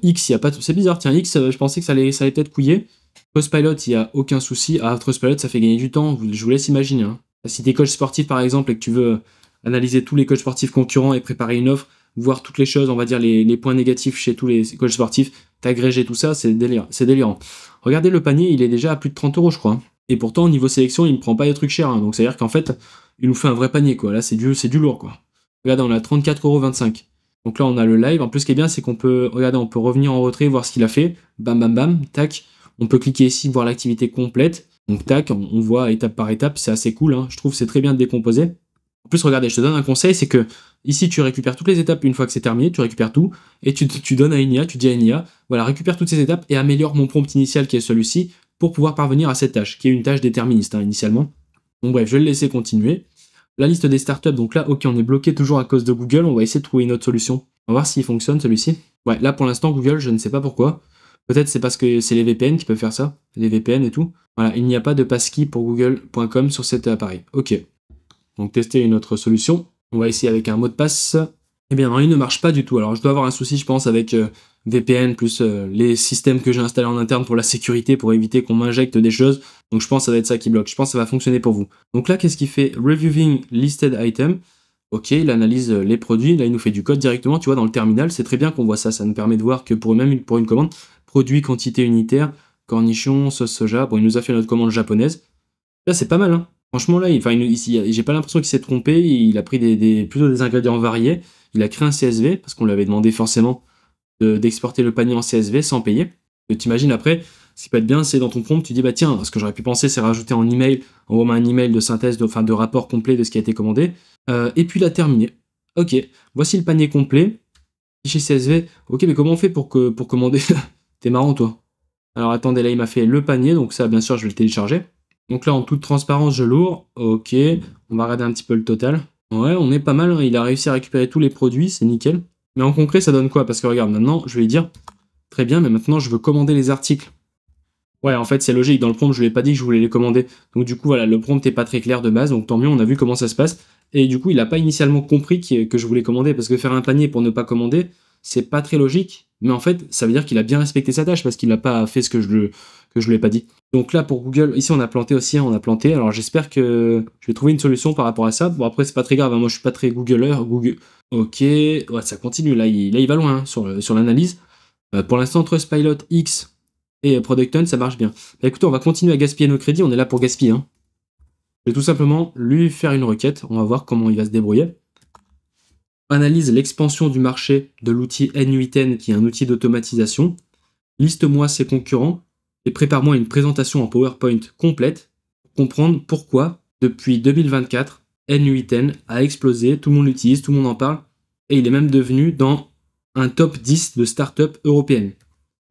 X, il n'y a pas de... C'est bizarre, tiens, X, je pensais que ça allait peut-être couiller. Trustpilot, il n'y a aucun souci. Ah, Trustpilot, ça fait gagner du temps, je vous laisse imaginer. Hein. Si t'es coach sportif, par exemple, et que tu veux analyser tous les coachs sportifs concurrents et préparer une offre, voir toutes les choses, on va dire les points négatifs chez tous les coachs sportifs, t'agréger tout ça, c'est délirant. Regardez le panier, il est déjà à plus de 30 €, je crois. Et pourtant, au niveau sélection, il ne prend pas des trucs chers. Hein. Donc, c'est-à-dire qu'en fait, il nous fait un vrai panier, quoi. Là, c'est du lourd, quoi. Regardez, on a 34,25 €. Donc là, on a le live. En plus, ce qui est bien, c'est qu'on peut, regardez, on peut revenir en retrait, voir ce qu'il a fait. Bam, bam, bam, tac. On peut cliquer ici, voir l'activité complète. Donc, tac, on voit étape par étape. C'est assez cool, hein. Je trouve que c'est très bien décomposé. En plus, regardez, je te donne un conseil, c'est que ici, tu récupères toutes les étapes une fois que c'est terminé, tu récupères tout, et tu donnes à une IA, tu dis à une IA, voilà, récupère toutes ces étapes et améliore mon prompt initial qui est celui-ci pour pouvoir parvenir à cette tâche, qui est une tâche déterministe, hein, initialement. Donc bref, je vais le laisser continuer. La liste des startups, donc là, ok, on est bloqué toujours à cause de Google, on va essayer de trouver une autre solution. On va voir s'il fonctionne, celui-ci. Ouais, là, pour l'instant, Google, je ne sais pas pourquoi. Peut-être c'est parce que c'est les VPN qui peuvent faire ça, les VPN et tout. Voilà, il n'y a pas de passkey pour google.com sur cet appareil. Ok. Donc tester une autre solution. On va essayer avec un mot de passe. Eh bien non, il ne marche pas du tout. Alors je dois avoir un souci, je pense, avec VPN plus les systèmes que j'ai installés en interne pour la sécurité, pour éviter qu'on m'injecte des choses. Donc je pense que ça va être ça qui bloque. Je pense que ça va fonctionner pour vous. Donc là, qu'est-ce qu'il fait? Reviewing listed item. Ok, il analyse les produits. Là, il nous fait du code directement, tu vois, dans le terminal. C'est très bien qu'on voit ça. Ça nous permet de voir que pour une commande, produit, quantité unitaire, cornichon, sauce soja. Bon, il nous a fait notre commande japonaise. Là, c'est pas mal, hein. Franchement, là, j'ai pas l'impression qu'il s'est trompé. Il a pris plutôt des ingrédients variés. Il a créé un CSV, parce qu'on lui avait demandé forcément d'exporter le panier en CSV sans payer. Et t'imagines après, ce qui peut être bien, c'est dans ton prompt, tu dis, bah tiens, ce que j'aurais pu penser, c'est rajouter en email, envoie-moi un email de synthèse, de rapport complet de ce qui a été commandé. Et puis il a terminé. Ok, voici le panier complet. Fichier CSV. Ok, mais comment on fait pour commander? T'es marrant, toi. Alors attendez, là, il m'a fait le panier, donc ça, bien sûr, je vais le télécharger. Donc là, en toute transparence, je l'ouvre. Ok, on va regarder un petit peu le total. Ouais, on est pas mal, hein. Il a réussi à récupérer tous les produits, c'est nickel. Mais en concret, ça donne quoi? Parce que regarde, maintenant, je vais lui dire, très bien, mais maintenant, je veux commander les articles. Ouais, en fait, c'est logique, dans le prompt, je lui ai pas dit que je voulais les commander. Donc du coup, voilà, le prompt n'est pas très clair de base, donc tant mieux, on a vu comment ça se passe. Et du coup, il n'a pas initialement compris que je voulais commander, parce que faire un panier pour ne pas commander, c'est pas très logique. Mais en fait, ça veut dire qu'il a bien respecté sa tâche, parce qu'il n'a pas fait ce que je lui ai pas dit. Donc là, pour Google, ici, on a planté aussi, on a planté. Alors j'espère que je vais trouver une solution par rapport à ça. Bon, après, c'est pas très grave, hein. Moi, je suis pas très Googleur. Ok, ouais, ça continue, là, il va loin, hein, sur l'analyse. Pour l'instant, Trustpilot X et Product Hunt, ça marche bien. Bah, écoutez, on va continuer à gaspiller nos crédits, on est là pour gaspiller. Hein. Je vais tout simplement lui faire une requête, on va voir comment il va se débrouiller. Analyse l'expansion du marché de l'outil N8N, qui est un outil d'automatisation. Liste-moi ses concurrents et prépare-moi une présentation en PowerPoint complète pour comprendre pourquoi, depuis 2024, N8N a explosé, tout le monde l'utilise, tout le monde en parle, et il est même devenu dans un top 10 de startups européennes.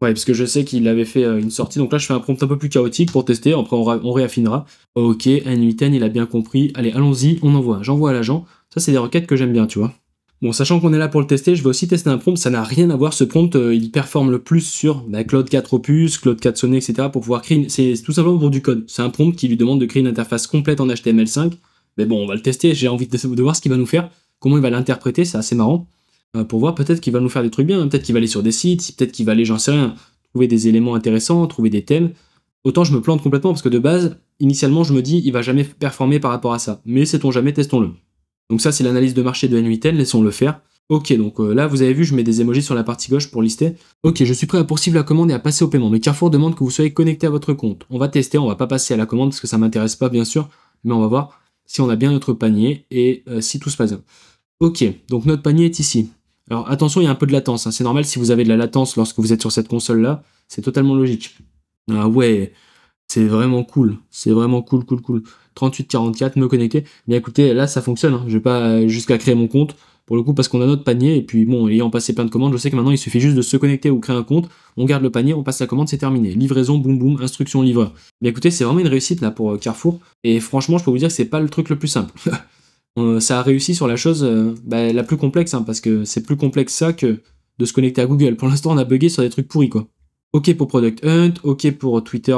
Ouais, parce que je sais qu'il avait fait une sortie, donc là je fais un prompt un peu plus chaotique pour tester, après on réaffinera. Ok, N8N, il a bien compris, allez, allons-y, on envoie, j'envoie à l'agent. Ça, c'est des requêtes que j'aime bien, tu vois. Bon, sachant qu'on est là pour le tester, je vais aussi tester un prompt, ça n'a rien à voir, ce prompt, il performe le plus sur Claude 4 Opus, Claude 4 Sonnet, etc. pour pouvoir créer, c'est tout simplement pour du code. C'est un prompt qui lui demande de créer une interface complète en HTML5, mais bon, on va le tester, j'ai envie de voir ce qu'il va nous faire, comment il va l'interpréter, c'est assez marrant, pour voir peut-être qu'il va nous faire des trucs bien, hein. Peut-être qu'il va aller sur des sites, peut-être qu'il va aller, j'en sais rien, trouver des éléments intéressants, trouver des thèmes. Autant je me plante complètement, parce que de base, initialement, je me dis, il va jamais performer par rapport à ça, mais sait-on jamais, testons-le. Donc ça, c'est l'analyse de marché de N8N, laissons-le faire. Ok, donc là, vous avez vu, je mets des emojis sur la partie gauche pour lister. Ok, je suis prêt à poursuivre la commande et à passer au paiement, mais Carrefour demande que vous soyez connecté à votre compte. On va tester, on va pas passer à la commande parce que ça m'intéresse pas, bien sûr, mais on va voir si on a bien notre panier et si tout se passe bien. Ok, donc notre panier est ici. Alors attention, il y a un peu de latence, hein. C'est normal si vous avez de la latence lorsque vous êtes sur cette console-là, c'est totalement logique. Ah ouais, c'est vraiment cool, cool. 3844, me connecter. Bien écoutez, là ça fonctionne, hein. Je vais pas jusqu'à créer mon compte. Pour le coup, parce qu'on a notre panier, et puis bon, ayant passé plein de commandes, je sais que maintenant il suffit juste de se connecter ou créer un compte, on garde le panier, on passe la commande, c'est terminé. Livraison, boum boum, instruction livreur. Mais écoutez, c'est vraiment une réussite là pour Carrefour, et franchement, je peux vous dire que c'est pas le truc le plus simple. Ça a réussi sur la chose la plus complexe, hein, parce que c'est plus complexe ça que de se connecter à Google. Pour l'instant, on a bugué sur des trucs pourris, quoi. Ok pour Product Hunt, ok pour Twitter,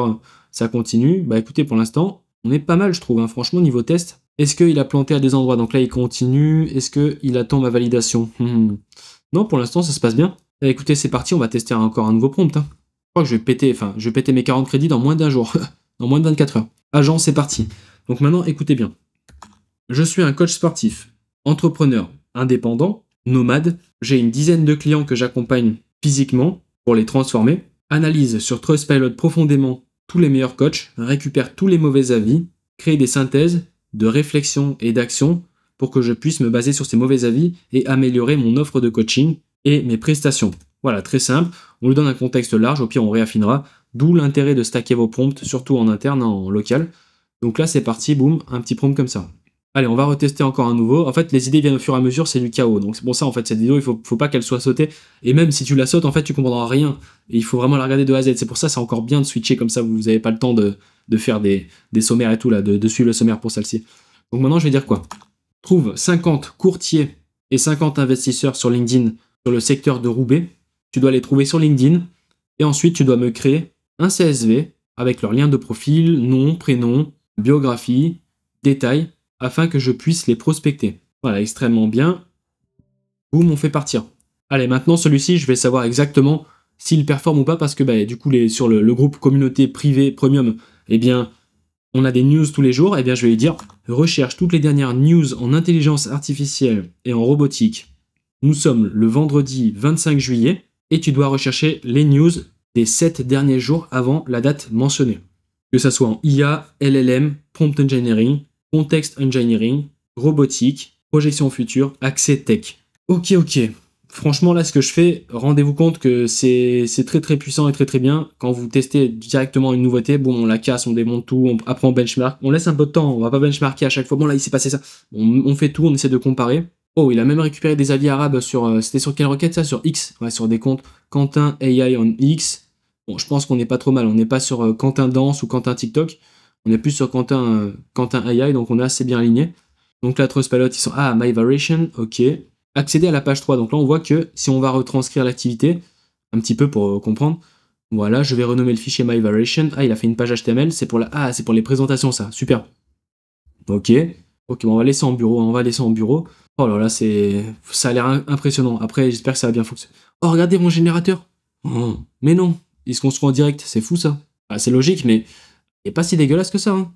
ça continue. Bah écoutez, pour l'instant, on est pas mal, je trouve, hein. Franchement, niveau test. Est-ce qu'il a planté à des endroits? Donc là, il continue. Est-ce qu'il attend ma validation? Non, pour l'instant, ça se passe bien. Eh, écoutez, c'est parti, on va tester encore un nouveau prompt, hein. Je crois que je vais péter mes 40 crédits dans moins d'un jour. Dans moins de 24 heures. Agent, c'est parti. Donc maintenant, écoutez bien. Je suis un coach sportif, entrepreneur, indépendant, nomade. J'ai une dizaine de clients que j'accompagne physiquement pour les transformer. Analyse sur Trustpilot profondément tous les meilleurs coachs, récupère tous les mauvais avis, crée des synthèses de réflexion et d'action pour que je puisse me baser sur ces mauvais avis et améliorer mon offre de coaching et mes prestations. Voilà, très simple. On lui donne un contexte large, au pire on réaffinera. D'où l'intérêt de stacker vos prompts, surtout en interne, en local. Donc là c'est parti, boum, un petit prompt comme ça. Allez, on va retester encore un nouveau. En fait, les idées viennent au fur et à mesure, c'est du chaos. Donc c'est pour ça, en fait, cette vidéo, il faut pas qu'elle soit sautée. Et même si tu la sautes, en fait, tu comprendras rien. Et il faut vraiment la regarder de A à Z. C'est pour ça, c'est encore bien de switcher comme ça, vous n'avez pas le temps de faire des sommaires et tout, là, de suivre le sommaire pour celle-ci. Donc maintenant, je vais dire quoi? Trouve 50 courtiers et 50 investisseurs sur LinkedIn sur le secteur de Roubaix. Tu dois les trouver sur LinkedIn. Et ensuite, tu dois me créer un CSV avec leur lien de profil, nom, prénom, biographie, détails, afin que je puisse les prospecter. Voilà, extrêmement bien. Boum, on fait partir. Allez, maintenant, celui-ci, je vais savoir exactement s'il performe ou pas, parce que du coup, sur le groupe communauté privée premium, eh bien, on a des news tous les jours. Eh bien, je vais lui dire, recherche toutes les dernières news en intelligence artificielle et en robotique. Nous sommes le vendredi 25 juillet, et tu dois rechercher les news des 7 derniers jours avant la date mentionnée. Que ça soit en IA, LLM, prompt engineering, context engineering, robotique, projection future, accès tech. Ok. Franchement, là, ce que je fais, rendez-vous compte que c'est très très puissant et très très bien. Quand vous testez directement une nouveauté, bon, on la casse, on démonte tout, après on benchmark. On laisse un peu de temps, on va pas benchmarker à chaque fois. Bon, là, il s'est passé ça. On fait tout, on essaie de comparer. Oh, il a même récupéré des avis arabes sur... c'était sur quelle requête ça? Sur X. Ouais, sur des comptes Quentin AI on X. Bon, je pense qu'on n'est pas trop mal. On n'est pas sur Quentin Danse ou Quentin TikTok. On est plus sur Quentin AI, donc on est assez bien aligné. Donc là, Trustpilot, ils sont... Ah, My Variation, ok. Accéder à la page 3. Donc là, on voit que si on va retranscrire l'activité, un petit peu pour comprendre, voilà, je vais renommer le fichier My Variation. Ah, il a fait une page HTML, c'est pour c'est pour les présentations, ça. Super. Ok, bon, on va laisser en bureau, Oh là là, ça a l'air impressionnant. Après, j'espère que ça va bien fonctionner. Oh, regardez mon générateur. Oh, mais non, il se construit en direct, c'est fou ça. Ah, c'est logique, mais il n'est pas si dégueulasse que ça. Hein.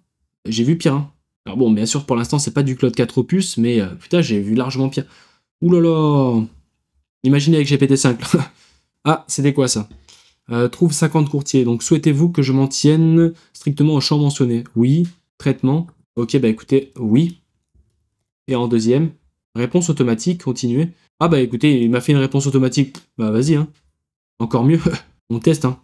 J'ai vu pire. Hein. Alors bon, bien sûr, pour l'instant, c'est pas du Claude 4 Opus, mais putain, j'ai vu largement pire. Ouh là là. Imaginez avec GPT-5. Ah, c'était quoi ça? Trouve 50 courtiers. Donc, souhaitez-vous que je m'en tienne strictement au champ mentionné? Oui. Traitement. Ok, écoutez, oui. Et en deuxième, réponse automatique, continuez. Ah écoutez, il m'a fait une réponse automatique. Bah vas-y, hein. Encore mieux. On teste, hein.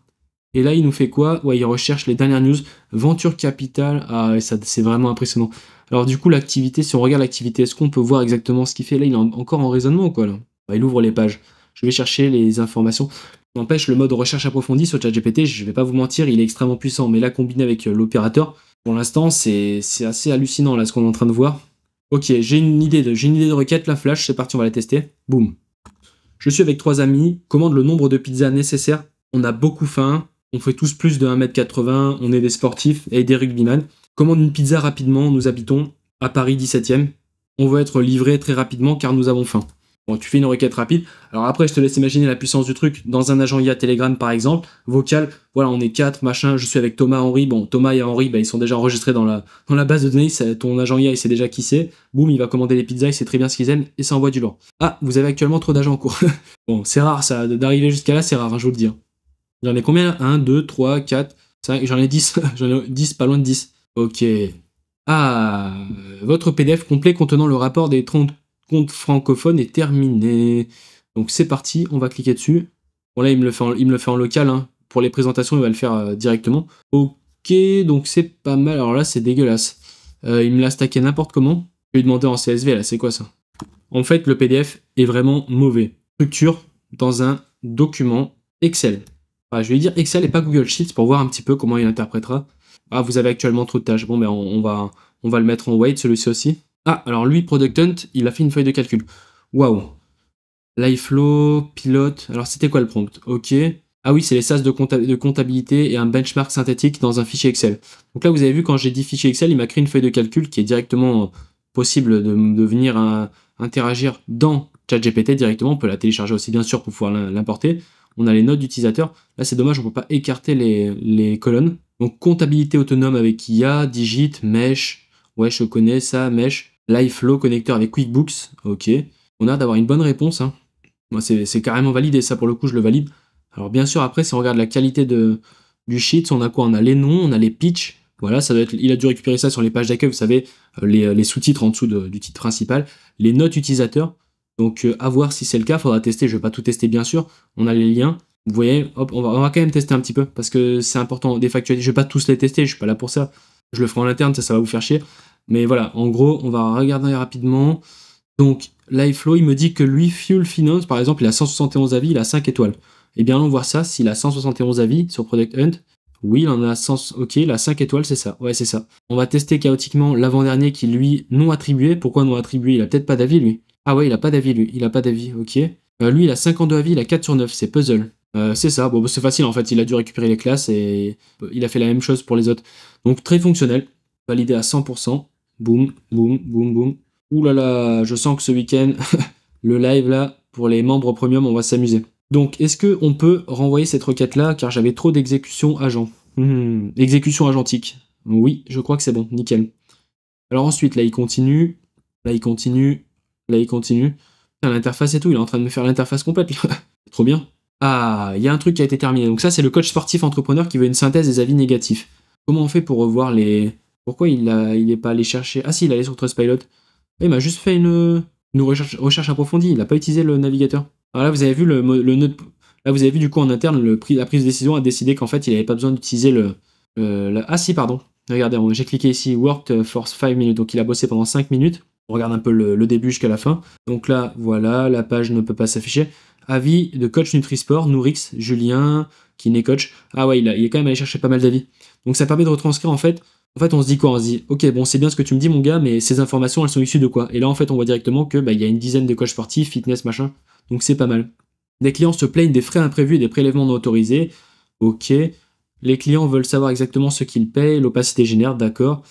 Et là, il nous fait quoi? Ouais, il recherche les dernières news. Venture Capital. Ah, ça, c'est vraiment impressionnant. Alors du coup, l'activité, si on regarde l'activité, est-ce qu'on peut voir exactement ce qu'il fait? Là, il est encore en raisonnement ou quoi, là? Il ouvre les pages. Je vais chercher les informations. N'empêche, le mode recherche approfondie sur ChatGPT, je vais pas vous mentir, il est extrêmement puissant. Mais là, combiné avec l'opérateur, pour l'instant, c'est assez hallucinant, là, ce qu'on est en train de voir. Ok, j'ai une idée de requête, la flash, c'est parti, on va la tester. Boum. Je suis avec 3 amis, commande le nombre de pizzas nécessaires. On a beaucoup faim, on fait tous plus de 1m80, on est des sportifs et des rugbyman. Commande une pizza rapidement, nous habitons à Paris 17e. On veut être livré très rapidement car nous avons faim. Bon, tu fais une requête rapide. Alors après, je te laisse imaginer la puissance du truc. Dans un agent IA Telegram, par exemple, vocal, voilà, on est 4, machin, je suis avec Thomas, Henri. Bon, Thomas et Henri, ils sont déjà enregistrés dans la base de données. Ton agent IA, il sait déjà qui c'est. Boum, il va commander les pizzas, il sait très bien ce qu'ils aiment, et ça envoie du lourd. Ah, vous avez actuellement trop d'agents en cours. Bon, c'est rare, ça, d'arriver jusqu'à là, c'est rare, hein, je vous le dis. J'en ai combien? 1, 2, 3, 4, 5, j'en ai 10. J'en ai 10, pas loin de 10. Ok. Ah, votre PDF complet contenant le rapport des 30 compte francophone est terminé. Donc c'est parti, on va cliquer dessus. Bon là il me le fait en local, hein. Pour les présentations il va le faire directement. Ok, donc c'est pas mal, alors là c'est dégueulasse. Il me l'a stacké n'importe comment. Je vais lui demander en CSV là, c'est quoi ça? En fait le PDF est vraiment mauvais. Structure dans un document Excel. Enfin, je vais lui dire Excel et pas Google Sheets pour voir un petit peu comment il interprétera. Ah, vous avez actuellement trop de tâches. Bon on va le mettre en wait celui-ci aussi. Ah, alors lui, Product Hunt, il a fait une feuille de calcul. Waouh. Liveflow, pilote. Alors, c'était quoi le prompt? Ok. Ah oui, c'est les sas de comptabilité et un benchmark synthétique dans un fichier Excel. Donc là, vous avez vu, quand j'ai dit fichier Excel, il m'a créé une feuille de calcul qui est directement possible de venir interagir dans ChatGPT directement. On peut la télécharger aussi, bien sûr, pour pouvoir l'importer. On a les notes d'utilisateurs. Là, c'est dommage, on ne peut pas écarter les colonnes. Donc, comptabilité autonome avec IA, Digit, Mesh. Ouais, je connais ça, Mesh. Liveflow, connecteur avec QuickBooks. Ok. On a d'avoir une bonne réponse. Hein. Moi, c'est carrément validé. Ça, pour le coup, je le valide. Alors, bien sûr, après, si on regarde la qualité du sheet, on a quoi? On a les noms, on a les pitchs. Voilà, ça doit être, il a dû récupérer ça sur les pages d'accueil, vous savez, les sous-titres en dessous du titre principal. Les notes utilisateurs. Donc, à voir si c'est le cas, faudra tester. Je ne vais pas tout tester, bien sûr. On a les liens. Vous voyez, hop, on va quand même tester un petit peu, parce que c'est important, des factualités. Je vais pas tous les tester, je suis pas là pour ça. Je le ferai en interne, ça va vous faire chier. Mais voilà, en gros, on va regarder rapidement. Donc, Liveflow, il me dit que lui, Fuel Finance, par exemple, il a 171 avis, il a 5 étoiles. Eh bien, allons voir ça, s'il a 171 avis sur Product Hunt. Oui, il en a 100, ok, il a 5 étoiles, c'est ça. Ouais, c'est ça. On va tester chaotiquement l'avant-dernier qui, lui, non attribué. Pourquoi non attribué? Il a peut-être pas d'avis, lui. Ah ouais, il a pas d'avis, lui. Il a pas d'avis, ok. Lui, il a 52 avis, il a 4 sur 9, c'est puzzle. C'est ça, bon, c'est facile en fait, il a dû récupérer les classes et il a fait la même chose pour les autres. Donc très fonctionnel, validé à 100%. Boum, boum, boum, boum. Ouh là là, je sens que ce week-end, le live là, pour les membres premium, on va s'amuser. Donc, est-ce qu'on peut renvoyer cette requête-là, car j'avais trop d'exécution agent. Exécution agentique. Oui, je crois que c'est bon, nickel. Alors ensuite, là, il continue. Là, il continue. Là, il continue. L'interface et tout, il est en train de me faire l'interface complète. Trop bien. Ah, il y a un truc qui a été terminé. Donc ça, c'est le coach sportif entrepreneur qui veut une synthèse des avis négatifs. Comment on fait pour revoir les... Pourquoi il est pas allé chercher... Ah si, il est allé sur Trustpilot. Il m'a juste fait une recherche approfondie. Il n'a pas utilisé le navigateur. Alors là, vous avez vu le nœud... Là, vous avez vu du coup en interne, la prise de décision a décidé qu'en fait, il n'avait pas besoin d'utiliser Ah si, pardon. Regardez, j'ai cliqué ici, worked for 5 minutes. Donc il a bossé pendant 5 minutes. On regarde un peu le début jusqu'à la fin. Donc là, voilà, la page ne peut pas s'afficher. Avis de coach Nutrisport, Nourix, Julien, qui n'est coach. Ah ouais, il est quand même allé chercher pas mal d'avis. Donc ça permet de retranscrire en fait. En fait, on se dit quoi? On se dit, ok, bon, c'est bien ce que tu me dis, mon gars, mais ces informations, elles sont issues de quoi? Et là, en fait, on voit directement que il y a une dizaine de coachs sportifs, fitness, machin. Donc c'est pas mal. Les clients se plaignent des frais imprévus et des prélèvements non autorisés. Ok. Les clients veulent savoir exactement ce qu'ils payent. L'opacité génère, d'accord.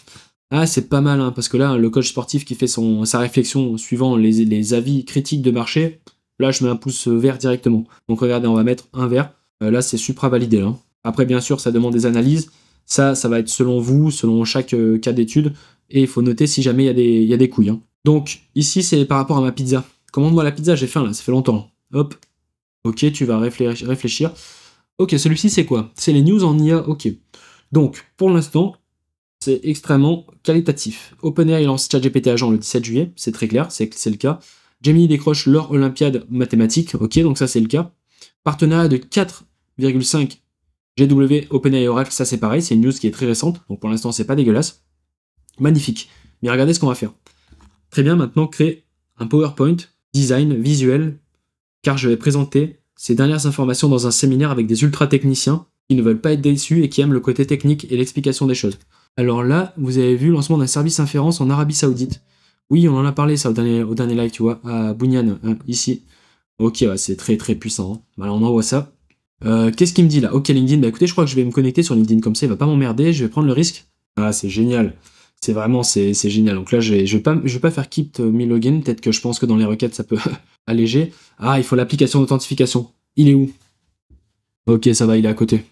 Ah, c'est pas mal, hein, parce que là, le coach sportif qui fait sa réflexion suivant les avis critiques de marché, là, je mets un pouce vert directement. Donc regardez, on va mettre un vert. Là, c'est supra-validé. Hein. Après, bien sûr, ça demande des analyses. Ça va être selon vous, selon chaque cas d'étude. Et il faut noter si jamais il y a des couilles. Hein. Donc, ici, c'est par rapport à ma pizza. Commande-moi la pizza, j'ai faim, là, ça fait longtemps. Hop. Ok, tu vas réfléchir. Ok, celui-ci, c'est quoi? C'est les news en IA, ok. Donc, pour l'instant... c'est extrêmement qualitatif. OpenAI lance ChatGPT agent le 17 juillet, c'est très clair, c'est le cas. Gemini décroche l'or Olympiade mathématiques, ok, donc ça c'est le cas. Partenariat de 4,5 GW OpenAI Oracle, ça c'est pareil, c'est une news qui est très récente, donc pour l'instant c'est pas dégueulasse. Magnifique. Mais regardez ce qu'on va faire. Très bien, maintenant créer un PowerPoint, design, visuel, car je vais présenter ces dernières informations dans un séminaire avec des ultra techniciens qui ne veulent pas être déçus et qui aiment le côté technique et l'explication des choses. Alors là, vous avez vu le lancement d'un service inférence en Arabie Saoudite. Oui, on en a parlé ça au dernier live, tu vois, à Bounian, hein, ici. Ok, ouais, c'est très très puissant. Hein. Voilà, on envoie ça. Qu'est-ce qu'il me dit là? Ok, LinkedIn, bah écoutez, je crois que je vais me connecter sur LinkedIn comme ça, il va pas m'emmerder, je vais prendre le risque. Ah, c'est génial. C'est vraiment, c'est génial. Donc là, je vais pas faire keep me login, peut-être que je pense que dans les requêtes, ça peut alléger. Ah, il faut l'application d'authentification. Il est où? Ok, ça va, il est à côté.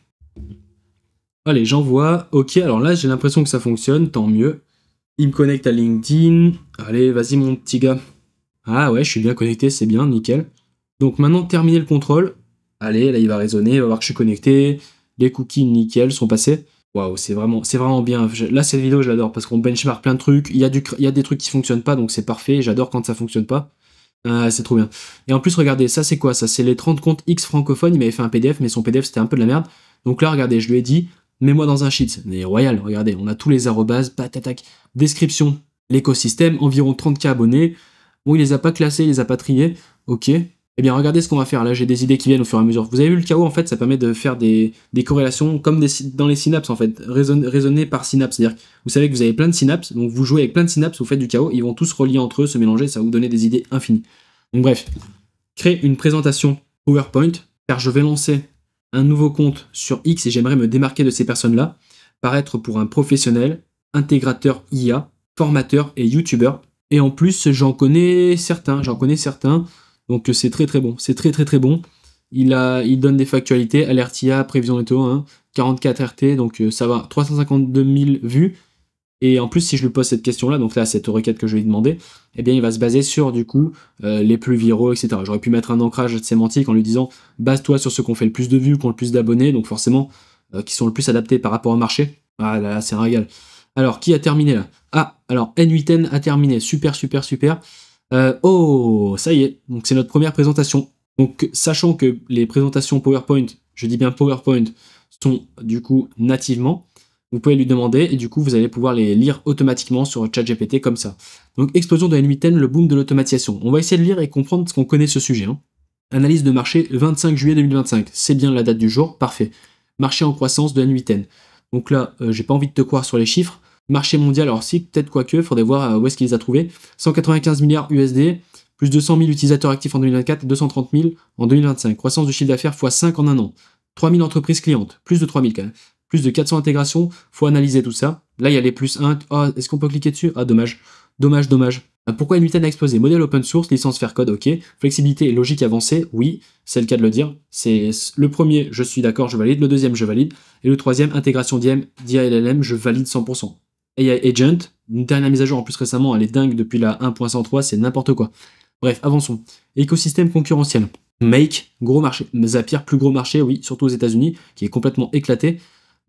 Allez, j'envoie. Ok, alors là, j'ai l'impression que ça fonctionne, tant mieux. Il me connecte à LinkedIn. Allez, vas-y, mon petit gars. Ah ouais, je suis bien connecté, c'est bien, nickel. Donc maintenant, terminer le contrôle. Allez, là, il va résonner, il va voir que je suis connecté. Les cookies, nickel, sont passés. Waouh, c'est vraiment bien. Là, cette vidéo, je l'adore parce qu'on benchmark plein de trucs. Il y a des trucs qui fonctionnent pas, donc c'est parfait. J'adore quand ça fonctionne pas. Ah, c'est trop bien. Et en plus, regardez, ça, c'est quoi? Ça, c'est les 30 comptes X francophones. Il m'avait fait un PDF, mais son PDF, c'était un peu de la merde. Donc là, regardez, je lui ai dit... mets-moi dans un sheet. Mais royal, regardez, on a tous les arrobas, patatac, description, l'écosystème, environ 30K abonnés. Bon, il les a pas classés, il les a pas triés. Ok. Eh bien, regardez ce qu'on va faire. Là, j'ai des idées qui viennent au fur et à mesure. Vous avez vu le chaos, en fait, ça permet de faire des corrélations comme dans les synapses, en fait. Raisonner par synapse. C'est-à-dire, vous savez que vous avez plein de synapses, donc vous jouez avec plein de synapses, vous faites du chaos, ils vont tous relier entre eux, se mélanger, ça va vous donner des idées infinies. Donc bref, créer une présentation PowerPoint, car je vais lancer un nouveau compte sur X et j'aimerais me démarquer de ces personnes-là, paraître pour un professionnel, intégrateur IA, formateur et youtubeur. Et en plus, j'en connais certains. Donc c'est très très bon. C'est très très très bon. Il donne des factualités, alerte IA, prévision météo, hein, 44 RT, donc ça va, 352 000 vues. Et en plus, si je lui pose cette question-là, donc là, cette requête que je lui ai demandé, eh bien, il va se baser sur, du coup, les plus viraux, etc. J'aurais pu mettre un ancrage sémantique en lui disant, base-toi sur ceux qui ont fait le plus de vues, qui ont le plus d'abonnés, donc forcément, qui sont le plus adaptés par rapport au marché. Ah là, là c'est un régal. Alors, qui a terminé là? Ah, alors, N8N a terminé. Super, super, super. Oh, ça y est. Donc, c'est notre première présentation. Donc, sachant que les présentations PowerPoint, je dis bien PowerPoint, sont du coup nativement, vous pouvez lui demander et du coup, vous allez pouvoir les lire automatiquement sur ChatGPT comme ça. Donc, explosion de N8N, le boom de l'automatisation. On va essayer de lire et comprendre ce qu'on connaît ce sujet. Hein. Analyse de marché 25 juillet 2025. C'est bien la date du jour. Parfait. Marché en croissance de N8N. Donc là, j'ai pas envie de te croire sur les chiffres. Marché mondial, alors si, peut-être quoique, faudrait voir où est-ce qu'il les a trouvés. 195 milliards USD, plus de 100 000 utilisateurs actifs en 2024 et 230 000 en 2025. Croissance du chiffre d'affaires x5 en un an. 3000 entreprises clientes, plus de 3000 quand même. Plus de 400 intégrations, faut analyser tout ça. Là, il y a les plus 1. Oh, est-ce qu'on peut cliquer dessus? Ah, dommage. Dommage. Pourquoi N8N a explosé? Modèle open source, licence faire code, ok. Flexibilité et logique avancée, oui, c'est le cas de le dire. C'est le premier, je suis d'accord, je valide. Le deuxième, je valide. Et le troisième, intégration d'IA LLM, je valide 100%. AI Agent, une dernière mise à jour en plus récemment, elle est dingue depuis la 1.103, c'est n'importe quoi. Bref, avançons. Écosystème concurrentiel. Make, gros marché. Zapier, plus gros marché, oui, surtout aux États-Unis, qui est complètement éclaté.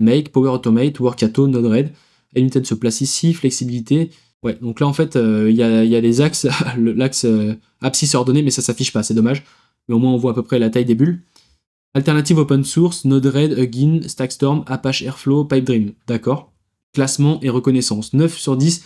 Make, Power Automate, Workato, Node-RED. N8N se place ici, flexibilité. Ouais, donc là en fait, il y a les axes, l'axe abscisse ordonné, mais ça s'affiche pas, c'est dommage. Mais au moins on voit à peu près la taille des bulles. Alternative open source, Node-RED, Huggin, Stackstorm, Apache Airflow, Pipedream. D'accord. Classement et reconnaissance. 9 sur 10,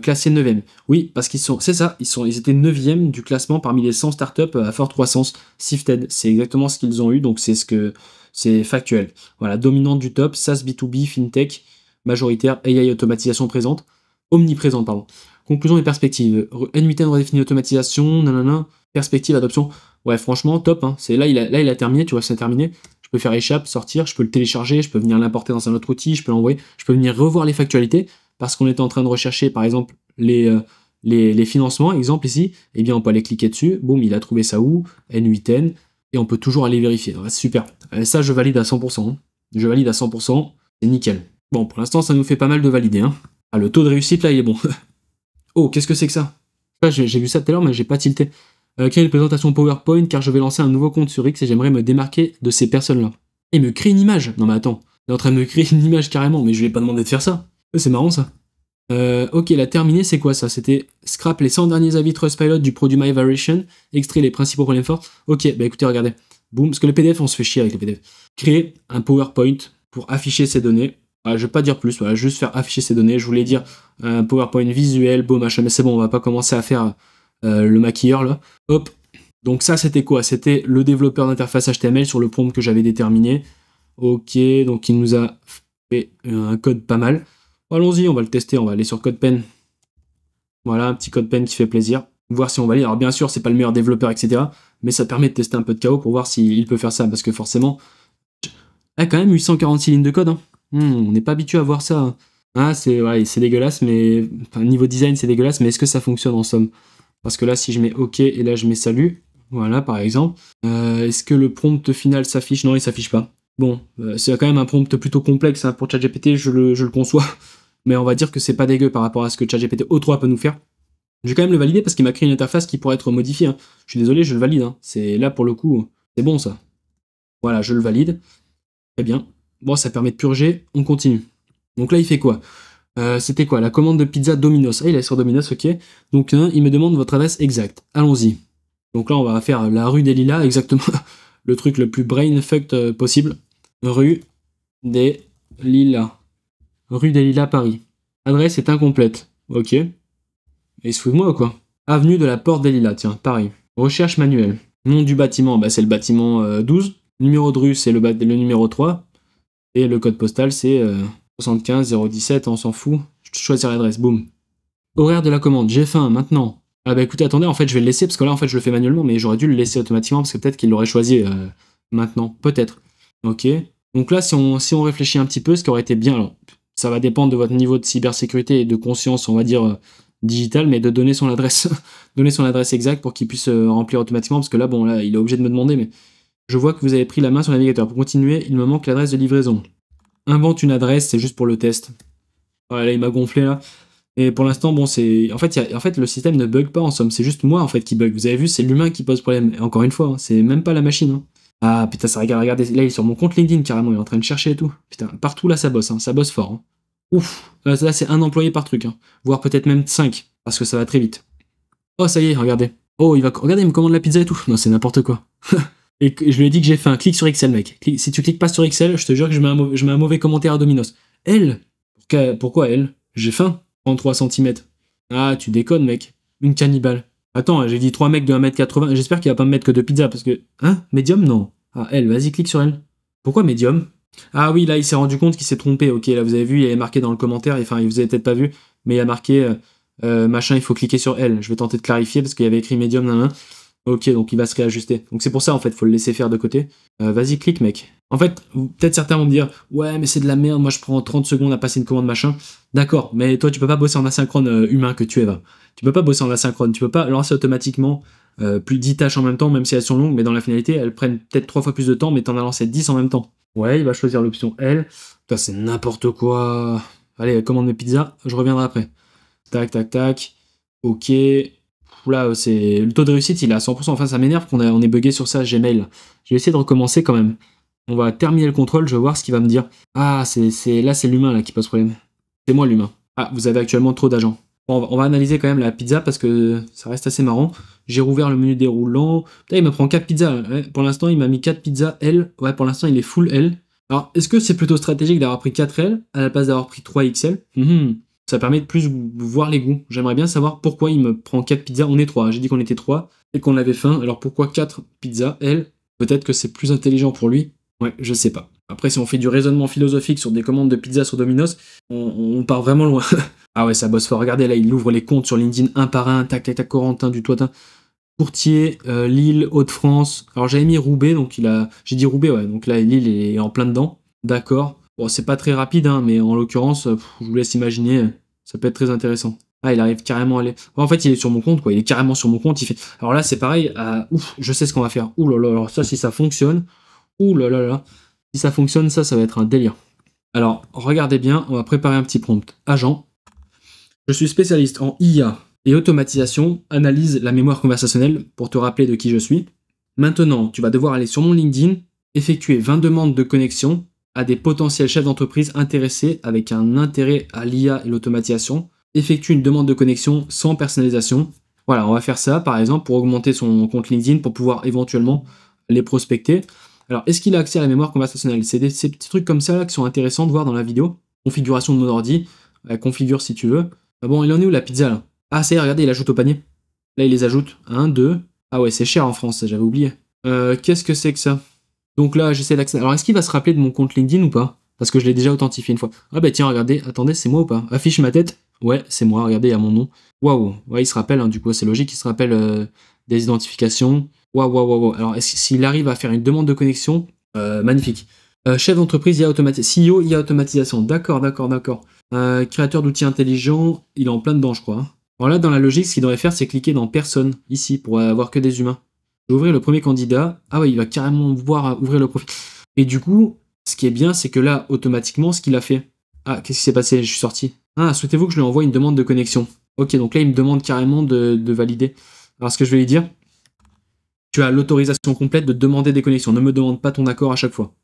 classés 9e. Oui, parce qu'ils sont, c'est ça, ils étaient 9e du classement parmi les 100 startups à forte croissance Sifted. C'est exactement ce qu'ils ont eu, donc c'est factuel. Voilà, dominante du top, SaaS B2B, FinTech, majoritaire, AI automatisation présente, omniprésente, pardon. Conclusion et perspective. N8N redéfinit automatisation, nanana, perspective, adoption. Ouais, franchement, top. Hein. Là, il a terminé, tu vois, c'est terminé. Je peux faire échappe, sortir, je peux le télécharger, je peux venir l'importer dans un autre outil, je peux l'envoyer, je peux venir revoir les factualités, parce qu'on était en train de rechercher, par exemple, les financements, exemple ici, eh bien, on peut aller cliquer dessus, boum, il a trouvé ça où, N8N, et on peut toujours aller vérifier. Ouais, c'est super. Ça, je valide à 100%. Hein. Je valide à 100%, c'est nickel. Bon, pour l'instant, ça nous fait pas mal de valider. Hein. Ah, le taux de réussite, là, il est bon. Oh, qu'est-ce que c'est que ça? J'ai vu ça tout à l'heure, mais j'ai pas tilté. Créer une présentation PowerPoint, car je vais lancer un nouveau compte sur X et j'aimerais me démarquer de ces personnes-là. Et me créer une image. Non mais attends, il est en train de me créer une image carrément, mais je lui ai pas demandé de faire ça. C'est marrant ça. Ok, la terminée, c'est quoi ça? C'était scrap les 100 derniers avis Trustpilot du produit MyVariation, extrait les principaux problèmes forts. Ok, bah écoutez, regardez. Boum, parce que le PDF, on se fait chier avec le PDF. Créer un PowerPoint pour afficher ces données. Voilà, je vais pas dire plus, voilà, juste faire afficher ces données. Je voulais dire un PowerPoint visuel, beau machin, mais c'est bon, on va pas commencer à faire le maquilleur là. Hop. Donc ça, c'était quoi? C'était le développeur d'interface HTML sur le prompt que j'avais déterminé. Ok, donc il nous a fait un code pas mal. Allons-y, on va le tester, on va aller sur CodePen. Voilà, un petit CodePen qui fait plaisir. Voir si on valide. Alors bien sûr, c'est pas le meilleur développeur, etc. Mais ça permet de tester un peu de chaos pour voir s'il peut faire ça. Parce que forcément... Ah, quand même, 846 lignes de code. Hein. On n'est pas habitué à voir ça. Hein. Ah, c'est dégueulasse, mais... Enfin, niveau design, c'est dégueulasse, mais est-ce que ça fonctionne en somme? Parce que là, si je mets OK et là, je mets salut, voilà, par exemple. Est-ce que le prompt final s'affiche? Non, il s'affiche pas. Bon, c'est quand même un prompt plutôt complexe hein, pour ChatGPT, je le conçois. Mais on va dire que c'est pas dégueu par rapport à ce que ChatGPT O3 peut nous faire. Je vais quand même le valider parce qu'il m'a créé une interface qui pourrait être modifiée. Hein. Je suis désolé, je le valide. Hein. C'est là, pour le coup, c'est bon ça. Voilà, je le valide. Très bien. Bon, ça permet de purger, on continue. Donc là, il fait quoi? C'était quoi? La commande de pizza Domino's. Ah, il est sur Domino's, ok. Donc, il me demande votre adresse exacte. Allons-y. Donc là, on va faire la rue des Lilas, exactement. Le truc le plus brain-fucked possible. Rue des Lilas. Rue des Lilas, Paris. Adresse est incomplète. Ok. Et il se fout de moi ou quoi? Avenue de la Porte des Lilas, tiens, Paris. Recherche manuelle. Nom du bâtiment, bah, c'est le bâtiment 12. Numéro de rue, c'est le numéro 3. Et le code postal, c'est 75 017, on s'en fout. Je choisis l'adresse, boum. Horaire de la commande, j'ai faim, maintenant. Ah bah écoutez, attendez, en fait je vais le laisser, parce que là en fait je le fais manuellement, mais j'aurais dû le laisser automatiquement, parce que peut-être qu'il l'aurait choisi maintenant, peut-être. Ok. Donc là, si on réfléchit un petit peu, ce qui aurait été bien, alors ça va dépendre de votre niveau de cybersécurité et de conscience, on va dire, digitale, mais de donner son adresse, donner son adresse exacte pour qu'il puisse remplir automatiquement, parce que là, bon, là, il est obligé de me demander, mais je vois que vous avez pris la main sur le navigateur. Pour continuer, il me manque l'adresse de livraison. Invente une adresse, c'est juste pour le test. Voilà, il m'a gonflé là. Et pour l'instant, bon, c'est. En fait, le système ne bug pas en somme, c'est juste moi en fait qui bug. Vous avez vu, c'est l'humain qui pose problème. Et encore une fois, hein, c'est même pas la machine. Hein. Ah putain, ça regarde, regardez, là il est sur mon compte LinkedIn carrément, il est en train de chercher et tout. Putain, partout là ça bosse, hein, ça bosse fort. Hein. Ouf, là c'est un employé par truc, hein. Voire peut-être même 5, parce que ça va très vite. Oh ça y est, regardez. Oh, regardez, il me commande la pizza et tout. Non, c'est n'importe quoi. Et je lui ai dit que j'ai fait un clic sur Excel, mec. Si tu cliques pas sur Excel, je te jure que je mets un mauvais commentaire à Domino's. Elle Pourquoi elle? J'ai faim. 33 cm. Ah, tu déconnes, mec. Une cannibale. Attends, j'ai dit 3 mecs de 1m80. J'espère qu'il va pas me mettre que 2 pizzas, parce que... Hein? Médium? Non. Ah, elle, vas-y, clique sur elle. Pourquoi médium? Ah oui, là, il s'est rendu compte qu'il s'est trompé. Ok, là, vous avez vu, il avait marqué dans le commentaire, enfin, vous avez peut-être pas vu, mais il a marqué... machin, il faut cliquer sur elle. Je vais tenter de clarifier, parce qu'il y avait écrit médium, nan, nan. Ok, donc il va se réajuster. Donc c'est pour ça, en fait, faut le laisser faire de côté. Vas-y, clique, mec. En fait, peut-être certains vont me dire, ouais, mais c'est de la merde, moi je prends 30 secondes à passer une commande, machin. D'accord, mais toi, tu peux pas bosser en asynchrone humain que tu es, va. Tu peux pas bosser en asynchrone, tu peux pas lancer automatiquement plus 10 tâches en même temps, même si elles sont longues, mais dans la finalité, elles prennent peut-être 3 fois plus de temps, mais t'en as lancé 10 en même temps. Ouais, il va choisir l'option L. Putain, c'est n'importe quoi. Allez, commande mes pizzas, je reviendrai après. Tac, tac, tac. Ok. Là, c'est le taux de réussite, il est à 100%. Enfin, ça m'énerve on est bugué sur ça, Gmail. Je vais essayer de recommencer quand même. On va terminer le contrôle, je vais voir ce qu'il va me dire. Ah, là, c'est l'humain là qui pose problème. C'est moi l'humain. Ah, vous avez actuellement trop d'agents. Bon, on va analyser quand même la pizza parce que ça reste assez marrant. J'ai rouvert le menu déroulant. Putain, il me prend 4 pizzas. Ouais, pour l'instant, il m'a mis 4 pizzas L. Ouais, pour l'instant, il est full L. Alors, est-ce que c'est plutôt stratégique d'avoir pris 4 L à la place d'avoir pris 3 XL? Ça permet de plus voir les goûts. J'aimerais bien savoir pourquoi il me prend 4 pizzas. On est 3. J'ai dit qu'on était 3 et qu'on avait faim. Alors pourquoi 4 pizzas, elle? Peut-être que c'est plus intelligent pour lui. Ouais, je sais pas. Après, si on fait du raisonnement philosophique sur des commandes de pizza sur Domino's, on part vraiment loin. Ah ouais, ça bosse fort. Regardez, là, il ouvre les comptes sur LinkedIn un par un. Tac, tac, tac, Corentin, du Toitin. Courtier, Lille, Hauts-de-France. Alors j'avais mis Roubaix, donc j'ai dit Roubaix, ouais. Donc là, Lille est en plein dedans. D'accord. Bon, c'est pas très rapide, hein, mais en l'occurrence, je vous laisse imaginer, ça peut être très intéressant. Ah, il arrive carrément à aller... En fait, il est sur mon compte, quoi. Il est carrément sur mon compte. Il fait... Alors là, c'est pareil. Ouf, je sais ce qu'on va faire. Ouh là là, alors ça, si ça fonctionne... Ouh là là là. Si ça fonctionne, ça va être un délire. Alors, regardez bien, on va préparer un petit prompt. Agent. Je suis spécialiste en IA et automatisation. Analyse la mémoire conversationnelle pour te rappeler de qui je suis. Maintenant, tu vas devoir aller sur mon LinkedIn, effectuer 20 demandes de connexion à des potentiels chefs d'entreprise intéressés avec un intérêt à l'IA et l'automatisation. Effectue une demande de connexion sans personnalisation. Voilà, on va faire ça, par exemple, pour augmenter son compte LinkedIn, pour pouvoir éventuellement les prospecter. Alors, est-ce qu'il a accès à la mémoire conversationnelle? C'est ces petits trucs comme ça là, qui sont intéressants de voir dans la vidéo. Configuration de mon ordi. Configure si tu veux. Ah bon, il en est où la pizza là? Ah, ça y est, regardez, il ajoute au panier. Là, il les ajoute. 1, 2. Ah ouais, c'est cher en France, j'avais oublié. Qu'est-ce que c'est que ça? Donc là, j'essaie d'accéder. Alors, est-ce qu'il va se rappeler de mon compte LinkedIn ou pas? Parce que je l'ai déjà authentifié une fois. Ah bah tiens, regardez, attendez, c'est moi ou pas? Affiche ma tête. Ouais, c'est moi, regardez, il y a mon nom. Waouh, ouais, il se rappelle, hein, du coup, c'est logique, il se rappelle des identifications. Waouh, waouh, waouh. Alors, s'il arrive à faire une demande de connexion, magnifique. Chef d'entreprise IA automatisation. CEO IA automatisation. D'accord, d'accord, d'accord. Créateur d'outils intelligents, il est en plein dedans, je crois. Alors là, dans la logique, ce qu'il devrait faire, c'est cliquer dans personne, ici, pour avoir que des humains. Je vais ouvrir le premier candidat. Ah ouais, il va carrément voir ouvrir le profil. Et du coup, ce qui est bien, c'est que là, automatiquement, ce qu'il a fait... Ah, qu'est-ce qui s'est passé? Je suis sorti. Ah, souhaitez-vous que je lui envoie une demande de connexion? Ok, donc là, il me demande carrément de valider. Alors, ce que je vais lui dire, tu as l'autorisation complète de demander des connexions. Ne me demande pas ton accord à chaque fois.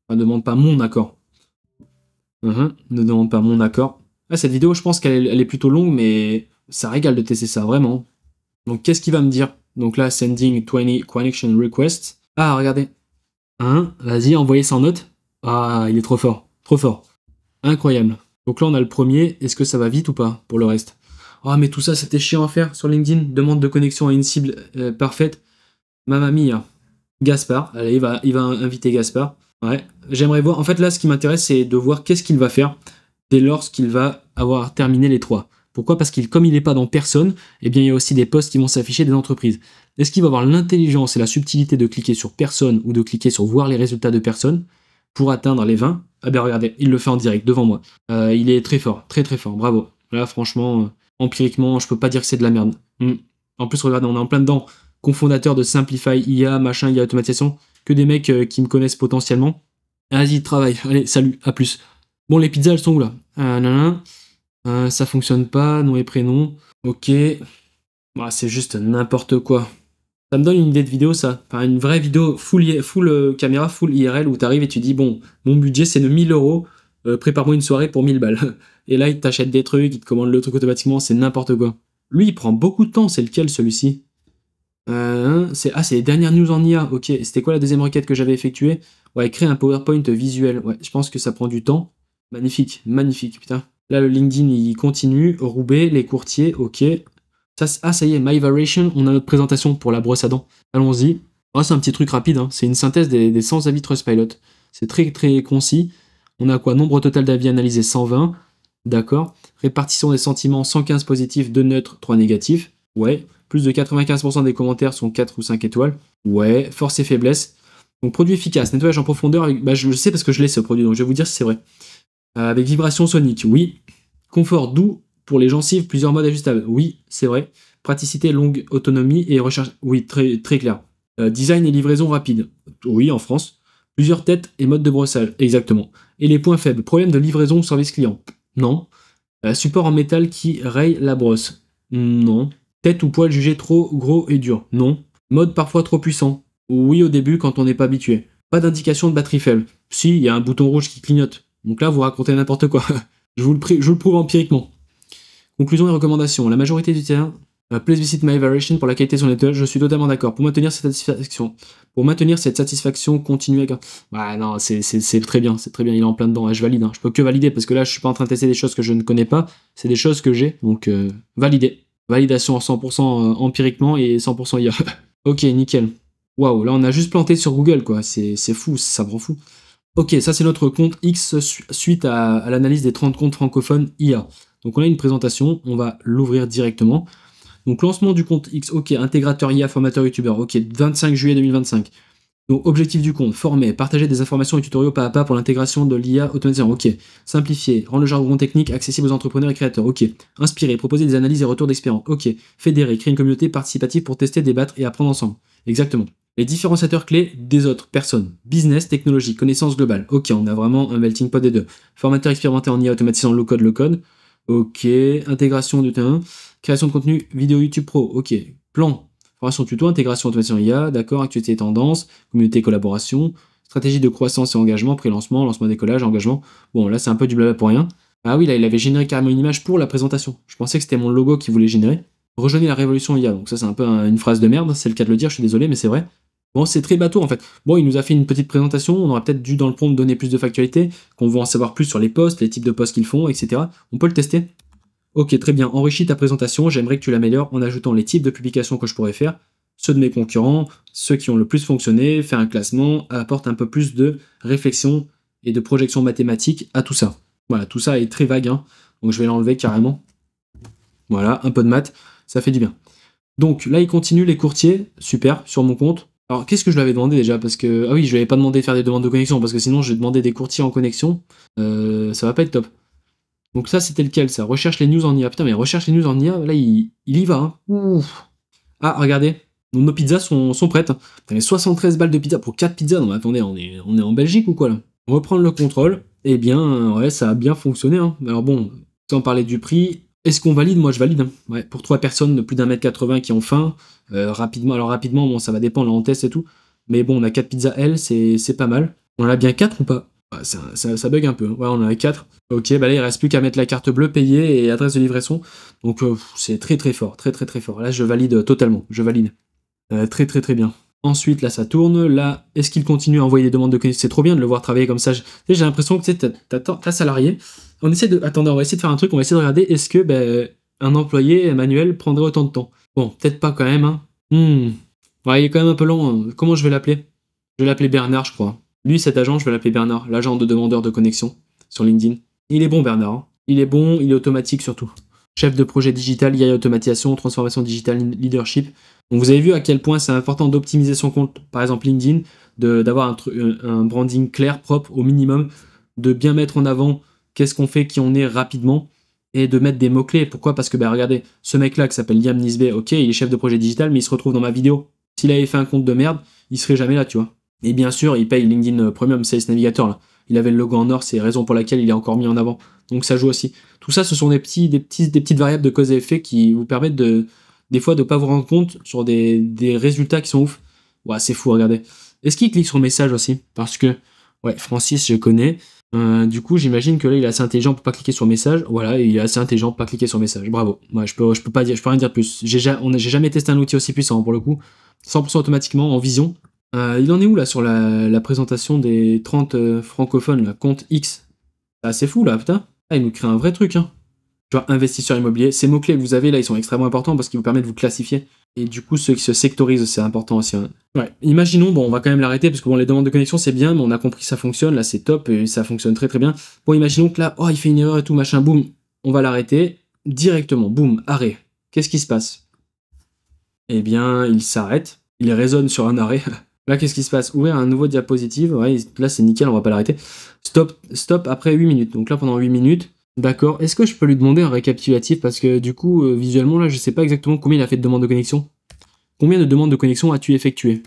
Enfin, ne demande pas mon accord. Ne demande pas mon accord. Ah, cette vidéo, je pense qu'elle est plutôt longue, mais ça régale de tester ça, vraiment. Donc, qu'est-ce qu'il va me dire? Donc là, sending 20 connection request. Ah, regardez. Vas-y, envoyez sans note. Ah, il est trop fort. Trop fort. Incroyable. Donc là, on a le premier. Est-ce que ça va vite ou pas pour le reste? Ah, mais tout ça, c'était chiant à faire sur LinkedIn. Demande de connexion à une cible parfaite. Mamma mia. Gaspard, allez, il va inviter Gaspard. Ouais, j'aimerais voir. En fait, là, ce qui m'intéresse, c'est de voir qu'est-ce qu'il va faire dès lors qu'il va avoir terminé les 3. Pourquoi? Parce qu'il, comme il n'est pas dans personne, eh bien, il y a aussi des posts qui vont s'afficher des entreprises. Est-ce qu'il va avoir l'intelligence et la subtilité de cliquer sur personne ou de cliquer sur voir les résultats de personne pour atteindre les 20? Ah ben regardez, il le fait en direct devant moi. Il est très fort, très très fort, bravo. Là, franchement, empiriquement, je peux pas dire que c'est de la merde. En plus, regardez, on est en plein dedans. Cofondateur de Simplify IA, machin, IA automatisation. Que des mecs qui me connaissent potentiellement. Vas-y, travaille. Allez, salut, à plus. Bon, les pizzas, elles sont où là? Ça fonctionne pas, nom et prénom. Ok. Bah, c'est juste n'importe quoi. Ça me donne une idée de vidéo, ça. Enfin, une vraie vidéo full caméra, full IRL, où t'arrives et tu dis, bon, mon budget, c'est de 1000 euros. Prépare-moi une soirée pour 1000 balles. Et là, il t'achète des trucs, il te commande le truc automatiquement, c'est n'importe quoi. Lui, il prend beaucoup de temps, c'est lequel, celui-ci? C'est les dernières news en IA. Ok, c'était quoi la deuxième requête que j'avais effectuée? Ouais, créer un PowerPoint visuel. Ouais, je pense que ça prend du temps. Magnifique, magnifique, putain. Là, le LinkedIn, il continue. Roubaix, les courtiers, ok. Ça y est, My Variation, on a notre présentation pour la brosse à dents. Allons-y. Oh, c'est un petit truc rapide, hein. C'est une synthèse des 100 avis Trustpilot. C'est très très concis. On a quoi? Nombre total d'avis analysés 120. D'accord. Répartition des sentiments 115 positifs, 2 neutres, 3 négatifs. Ouais. Plus de 95% des commentaires sont 4 ou 5 étoiles. Ouais. Force et faiblesse. Donc produit efficace, nettoyage en profondeur. Bah, je le sais parce que je l'ai ce produit, donc je vais vous dire si c'est vrai. Avec vibration sonique, oui. Confort doux pour les gencives, plusieurs modes ajustables. Oui, c'est vrai. Praticité, longue autonomie et recherche. Oui, très, très clair. Design et livraison rapide. Oui, en France. Plusieurs têtes et modes de brossage. Exactement. Et les points faibles. Problème de livraison ou service client. Non. Support en métal qui raye la brosse. Non. Tête ou poil jugé trop gros et dur. Non. Mode parfois trop puissant. Oui, au début quand on n'est pas habitué. Pas d'indication de batterie faible. Si, il y a un bouton rouge qui clignote. Donc là, vous racontez n'importe quoi. je vous le prouve empiriquement. Conclusion et recommandations. La majorité du terrain, please visit my variation pour la qualité de son nettoyage. Je suis totalement d'accord. Pour maintenir cette satisfaction, continuez. Ouais, non, c'est très bien, c'est très bien. Il est en plein dedans. Ouais, je valide. Hein. Je peux que valider parce que là, je suis pas en train de tester des choses que je ne connais pas. C'est des choses que j'ai. Donc, valider. Validation à 100% empiriquement et 100% IA. Ok, nickel. Waouh, là, on a juste planté sur Google, quoi. C'est fou, ça me rend fou. Ok, ça c'est notre compte X suite à l'analyse des 30 comptes francophones IA. Donc on a une présentation, on va l'ouvrir directement. Donc lancement du compte X, ok, intégrateur IA, formateur youtubeur, ok, 25 juillet 2025. Donc objectif du compte, former, partager des informations et tutoriaux pas à pas pour l'intégration de l'IA automatisée, ok. Simplifier, rendre le jargon technique accessible aux entrepreneurs et créateurs, ok. Inspirer, proposer des analyses et retours d'expérience, ok. Fédérer, créer une communauté participative pour tester, débattre et apprendre ensemble. Exactement. Les différenciateurs clés des autres personnes. Business, technologie, connaissance globale. Ok, on a vraiment un melting pot des deux. Formateur expérimenté en IA automatisant low code. Ok, intégration du terrain. Création de contenu vidéo YouTube Pro. Ok, plan. Formation tuto, intégration automatisation IA. D'accord, actualité et tendance. Communauté collaboration. Stratégie de croissance et engagement. Pré-lancement, lancement décollage, engagement. Bon, là c'est un peu du blabla pour rien. Ah oui, là il avait généré carrément une image pour la présentation. Je pensais que c'était mon logo qu'il voulait générer. Rejoignez la révolution IA. Donc ça c'est un peu une phrase de merde, c'est le cas de le dire, je suis désolé, mais c'est vrai. Bon, c'est très bateau en fait. Bon, il nous a fait une petite présentation, on aurait peut-être dû dans le prompt donner plus de factualité, qu'on veut en savoir plus sur les posts, les types de posts qu'ils font, etc. On peut le tester. Ok, très bien, enrichis ta présentation, j'aimerais que tu l'améliores en ajoutant les types de publications que je pourrais faire, ceux de mes concurrents, ceux qui ont le plus fonctionné, faire un classement, apporte un peu plus de réflexion et de projection mathématique à tout ça. Voilà, tout ça est très vague, hein, donc je vais l'enlever carrément. Voilà, un peu de maths, ça fait du bien. Donc là, il continue les courtiers, super, sur mon compte. Alors, qu'est-ce que je lui avais demandé déjà? Parce que, ah oui, je lui avais pas demandé de faire des demandes de connexion, parce que sinon, je vais demander des courtiers en connexion. Ça va pas être top. Donc ça, c'était lequel, ça? Recherche les news en IA. Putain, mais recherche les news en IA, là, il y va, hein. Ouf. Ah, regardez, nos pizzas sont prêtes. Putain, mais 73 balles de pizza pour 4 pizzas. Non, mais attendez, on est en Belgique ou quoi, là? Reprendre le contrôle. Eh bien, ouais, ça a bien fonctionné, hein. Alors bon, sans parler du prix, est-ce qu'on valide? Moi, je valide, hein. Ouais, pour 3 personnes de plus d'1m80 qui ont faim, rapidement, alors rapidement, bon, ça va dépendre, là, on teste et tout. Mais bon, on a 4 pizzas L, c'est pas mal. On en a bien 4 ou pas? Ouais, ça bug un peu. Ouais, on en a 4. Ok, bah là, il reste plus qu'à mettre la carte bleue, payer et adresse de livraison. Donc, c'est très très fort, très très très fort. Là, je valide totalement, je valide. Très très très bien. Ensuite, là, ça tourne. Là, est-ce qu'il continue à envoyer des demandes de connexion? C'est trop bien de le voir travailler comme ça. J'ai l'impression que tu sais, t'as salarié. On essaie de... Attendez, on va essayer de faire un truc. On va essayer de regarder. Est-ce que un employé manuel prendrait autant de temps? Bon, peut-être pas quand même. Hein. Ouais, il est quand même un peu long. Comment je vais l'appeler? Je vais l'appeler Bernard, je crois. Lui, cet agent, je vais l'appeler Bernard, l'agent de demandeur de connexion sur LinkedIn. Il est bon, Bernard. Hein. Il est bon, il est automatique surtout. Chef de projet digital, IA et automatisation, transformation digitale, leadership. Donc vous avez vu à quel point c'est important d'optimiser son compte, par exemple LinkedIn, d'avoir un branding clair, propre au minimum, de bien mettre en avant qu'est-ce qu'on fait, qui on est rapidement, et de mettre des mots-clés. Pourquoi? Parce que regardez, ce mec-là qui s'appelle Liam Nisbet, ok, il est chef de projet digital, mais il se retrouve dans ma vidéo. S'il avait fait un compte de merde, il serait jamais là, tu vois. Et bien sûr, il paye LinkedIn Premium Sales Navigator, là. Il avait le logo en or, c'est la raison pour laquelle il est encore mis en avant. Donc ça joue aussi. Tout ça, ce sont des petites variables de cause et effet qui vous permettent des fois de ne pas vous rendre compte sur des résultats qui sont ouf. Ouais, c'est fou, regardez. Est-ce qu'il clique sur message aussi? Parce que, ouais, Francis, je connais. Du coup, j'imagine que là, il est assez intelligent pour pas cliquer sur message. Voilà, il est assez intelligent pour pas cliquer sur message. Bravo. Ouais, je peux rien dire de plus. J'ai jamais testé un outil aussi puissant pour le coup. 100% automatiquement en vision. Il en est où là sur la présentation des 30 francophones, là, compte X? C'est assez fou là, putain. Ah, il nous crée un vrai truc, hein. Genre investisseur immobilier. Ces mots-clés que vous avez là, ils sont extrêmement importants parce qu'ils vous permettent de vous classifier. Et du coup, ceux qui se sectorisent, c'est important aussi. Hein. Ouais. Imaginons, bon, on va quand même l'arrêter parce que bon, les demandes de connexion, c'est bien, mais on a compris que ça fonctionne. Là, c'est top et ça fonctionne très très bien. Bon, imaginons que là, oh, il fait une erreur et tout, machin, boum. On va l'arrêter directement. Boum, arrêt. Qu'est-ce qui se passe? Eh bien, il s'arrête. Il résonne sur un arrêt. Là, qu'est-ce qui se passe? Ouvrir un nouveau diapositive. Ouais, là, c'est nickel, on va pas l'arrêter. Stop après 8 minutes. Donc là, pendant 8 minutes. D'accord. Est-ce que je peux lui demander un récapitulatif? Parce que du coup, visuellement, là, je sais pas exactement combien il a fait de demandes de connexion. Combien de demandes de connexion as-tu effectué?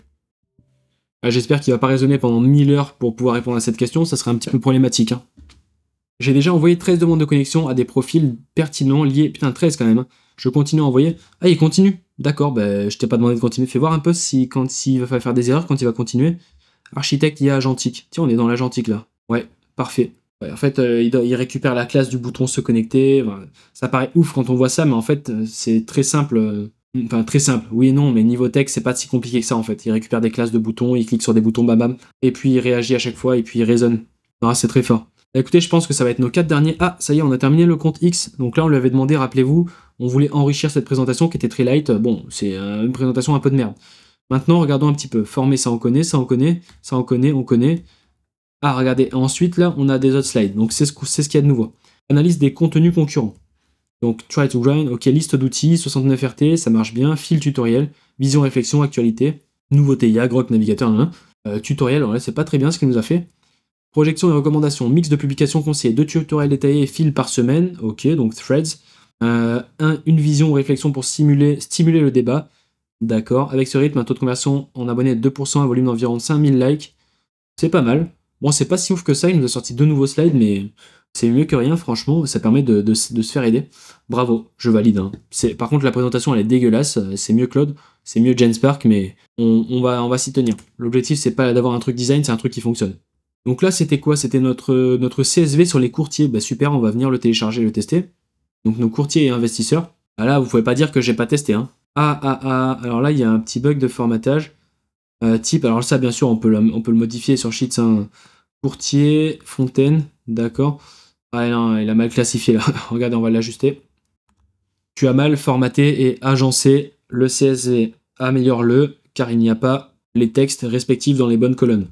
J'espère qu'il va pas raisonner pendant 1000 heures pour pouvoir répondre à cette question. Ça serait un petit peu problématique. Hein. J'ai déjà envoyé 13 demandes de connexion à des profils pertinents liés. Putain, 13 quand même. Hein. Je continue à envoyer. Ah, il continue. D'accord, bah, je t'ai pas demandé de continuer. Fais voir un peu s'il va faire des erreurs quand il va continuer. Architecte IA agentique. Tiens, on est dans l'agentique là. Ouais, parfait. Ouais, en fait, il récupère la classe du bouton se connecter. Enfin, ça paraît ouf quand on voit ça, mais en fait, c'est très simple. Enfin, très simple. Oui et non, mais niveau texte, c'est pas si compliqué que ça en fait. Il récupère des classes de boutons, il clique sur des boutons bam bam, et puis il réagit à chaque fois, et puis il raisonne. Ah, c'est très fort. Écoutez, je pense que ça va être nos 4 derniers. Ah, ça y est, on a terminé le compte X. Donc là, on lui avait demandé, rappelez-vous, on voulait enrichir cette présentation qui était très light. Bon, c'est une présentation un peu de merde. Maintenant, regardons un petit peu. Former, ça on connaît, ça on connaît, ça on connaît, on connaît. Ah, regardez, ensuite, là, on a des autres slides. Donc c'est ce qu'il y a de nouveau. Analyse des contenus concurrents. Donc, try to run, ok, liste d'outils, 69 RT, ça marche bien. Fil tutoriel, vision, réflexion, actualité. Nouveauté IA, Grok, navigateur, tutoriel, alors là, c'est pas très bien ce qu'il nous a fait. Projection et recommandations, mix de publications conseillées, 2 tutoriels détaillés et fils par semaine, ok, donc threads. Une vision ou réflexion pour stimuler le débat, d'accord. Avec ce rythme, un taux de conversion en abonnés de 2%, un volume d'environ 5000 likes, c'est pas mal. Bon, c'est pas si ouf que ça, il nous a sorti 2 nouveaux slides, mais c'est mieux que rien, franchement, ça permet de se faire aider. Bravo, je valide. Hein. Par contre, la présentation, elle est dégueulasse, c'est mieux Claude, c'est mieux Genspark, mais on va s'y tenir. L'objectif, c'est pas d'avoir un truc design, c'est un truc qui fonctionne. Donc là, c'était quoi? C'était notre CSV sur les courtiers. Bah super, on va venir le télécharger et le tester. Donc nos courtiers et investisseurs. Ah là, vous pouvez pas dire que j'ai pas testé. Hein. Alors là, il y a un petit bug de formatage. Type, alors ça, bien sûr, on peut le modifier sur Sheets. Hein. Courtier, Fontaine, d'accord. Ah non, il a mal classifié là. Regardez, on va l'ajuster. Tu as mal formaté et agencé le CSV. Améliore-le, car il n'y a pas les textes respectifs dans les bonnes colonnes.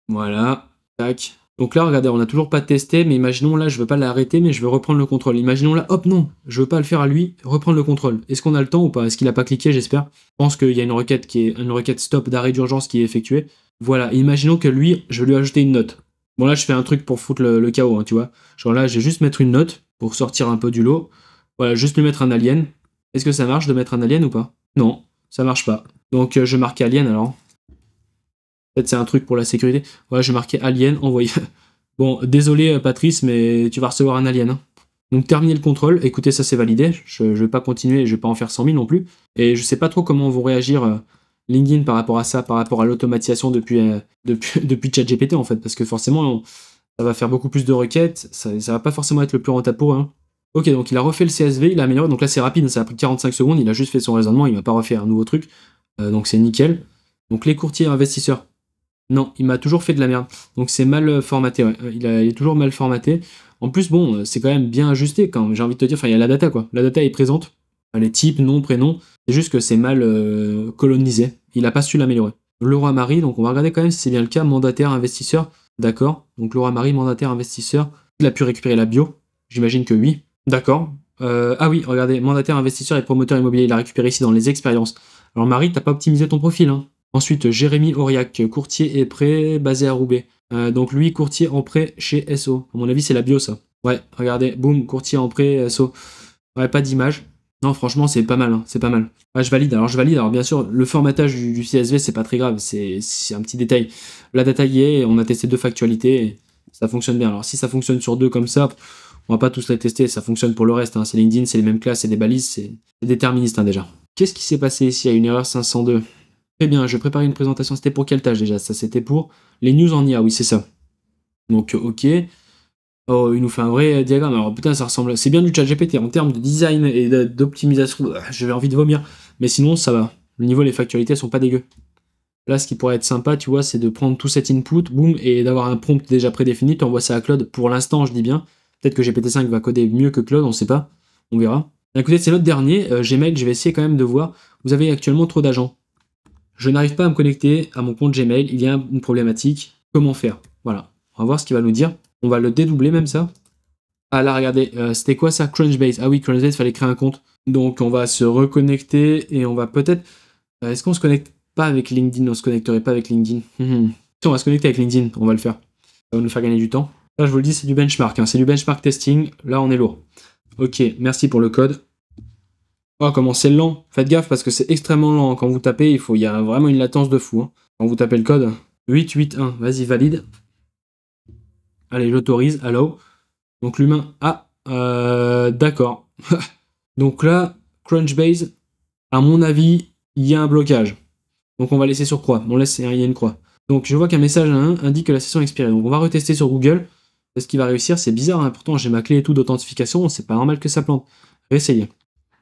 Voilà, tac. Donc là, regardez, on n'a toujours pas testé, mais imaginons là, je veux pas l'arrêter, mais je veux reprendre le contrôle. Imaginons là, hop, non, je veux pas le faire à lui, reprendre le contrôle. Est-ce qu'on a le temps ou pas? Est-ce qu'il a pas cliqué, j'espère? Je pense qu'il y a une requête stop d'arrêt d'urgence qui est effectuée. Voilà, imaginons que lui, je vais lui ajouter une note. Bon là, je fais un truc pour foutre le chaos, hein, tu vois. Genre là, je vais juste mettre une note pour sortir un peu du lot. Voilà, juste lui mettre un alien. Est-ce que ça marche de mettre un alien ou pas? Non, ça marche pas. Donc je marque alien alors. Peut-être c'est un truc pour la sécurité. Voilà, je marquais alien, envoyé. Bon, désolé Patrice, mais tu vas recevoir un alien. Hein. Donc terminer le contrôle, écoutez, ça c'est validé. Je vais pas continuer, je vais pas en faire 100 000 non plus. Et je sais pas trop comment vont réagir LinkedIn par rapport à ça, par rapport à l'automatisation depuis ChatGPT en fait. Parce que forcément, ça va faire beaucoup plus de requêtes, ça va pas forcément être le plus rentable pour eux. Hein. Ok, donc il a refait le CSV, il a amélioré. Donc là c'est rapide, ça a pris 45 secondes, il a juste fait son raisonnement, il m'a pas refait un nouveau truc. Donc c'est nickel. Donc les courtiers investisseurs. Non, il m'a toujours fait de la merde. Donc c'est mal formaté, ouais. Il est toujours mal formaté. En plus, bon, c'est quand même bien ajusté, quand j'ai envie de te dire. Enfin, il y a la data, quoi. La data est présente. Les types, nom, prénom, c'est juste que c'est mal colonisé. Il a pas su l'améliorer. Leroy Marie, donc on va regarder quand même si c'est bien le cas. Mandataire, investisseur, d'accord. Donc Leroy Marie, mandataire, investisseur. Il a pu récupérer la bio. J'imagine que oui. D'accord. Ah oui, regardez, mandataire, investisseur et promoteur immobilier. Il a récupéré ici dans les expériences. Alors Marie, t'as pas optimisé ton profil, hein. Ensuite, Jérémy Auriac, courtier et prêt basé à Roubaix. Donc lui, courtier en prêt chez SO. À mon avis, c'est la bio, ça. Ouais, regardez, boum, courtier en prêt, SO. Ouais, pas d'image. Non, franchement, c'est pas mal, hein, c'est pas mal. Ouais, je valide. Alors, je valide. Alors, bien sûr, le formatage du CSV, c'est pas très grave. C'est un petit détail. La data y est, on a testé 2 factualités, et ça fonctionne bien. Alors, si ça fonctionne sur 2 comme ça, on va pas tous les tester, ça fonctionne pour le reste. Hein. C'est LinkedIn, c'est les mêmes classes, c'est des balises, c'est déterministe, hein, déjà. Qu'est-ce qui s'est passé ici? Il y a une erreur 502. Très bien, je préparais une présentation. C'était pour quelle tâche déjà? Ça, c'était pour les news en IA, oui, c'est ça. Donc, ok. Oh, il nous fait un vrai diagramme. Alors putain, ça ressemble. C'est bien du chat GPT en termes de design et d'optimisation. J'avais envie de vomir. Mais sinon, ça va. Le niveau, les factualités, elles sont pas dégueu. Là, ce qui pourrait être sympa, tu vois, c'est de prendre tout cet input, boum, et d'avoir un prompt déjà prédéfini. Tu envoies ça à Claude. Pour l'instant, je dis bien. Peut-être que GPT-5 va coder mieux que Claude, on sait pas. On verra. Écoutez, c'est notre dernier. Gmail, je vais essayer quand même de voir. Vous avez actuellement trop d'agents. Je n'arrive pas à me connecter à mon compte Gmail. Il y a une problématique. Comment faire? Voilà. On va voir ce qu'il va nous dire. On va le dédoubler même ça. Ah là, regardez, c'était quoi ça? Crunchbase. Ah oui, Crunchbase, il fallait créer un compte. Donc on va se reconnecter et on va peut-être... Est-ce qu'on se connecte pas avec LinkedIn? On se connecterait pas avec LinkedIn. Si, on va se connecter avec LinkedIn, on va le faire. Ça va nous faire gagner du temps. Là, je vous le dis, c'est du benchmark. Hein. C'est du benchmark testing. Là, on est lourd. Ok, merci pour le code. Oh, comment c'est lent. Faites gaffe parce que c'est extrêmement lent. Quand vous tapez, il y a vraiment une latence de fou. Hein. Quand vous tapez le code, 881, vas-y, valide. Allez, j'autorise, allow. Donc l'humain, d'accord. Donc là, Crunchbase, à mon avis, il y a un blocage. Donc on va laisser sur croix, on laisse, il y a une croix. Donc je vois qu'un message indique que la session est expirée. Donc on va retester sur Google. Est-ce qu'il va réussir? C'est bizarre, hein. Pourtant j'ai ma clé et tout d'authentification, c'est pas normal que ça plante. Réessayer.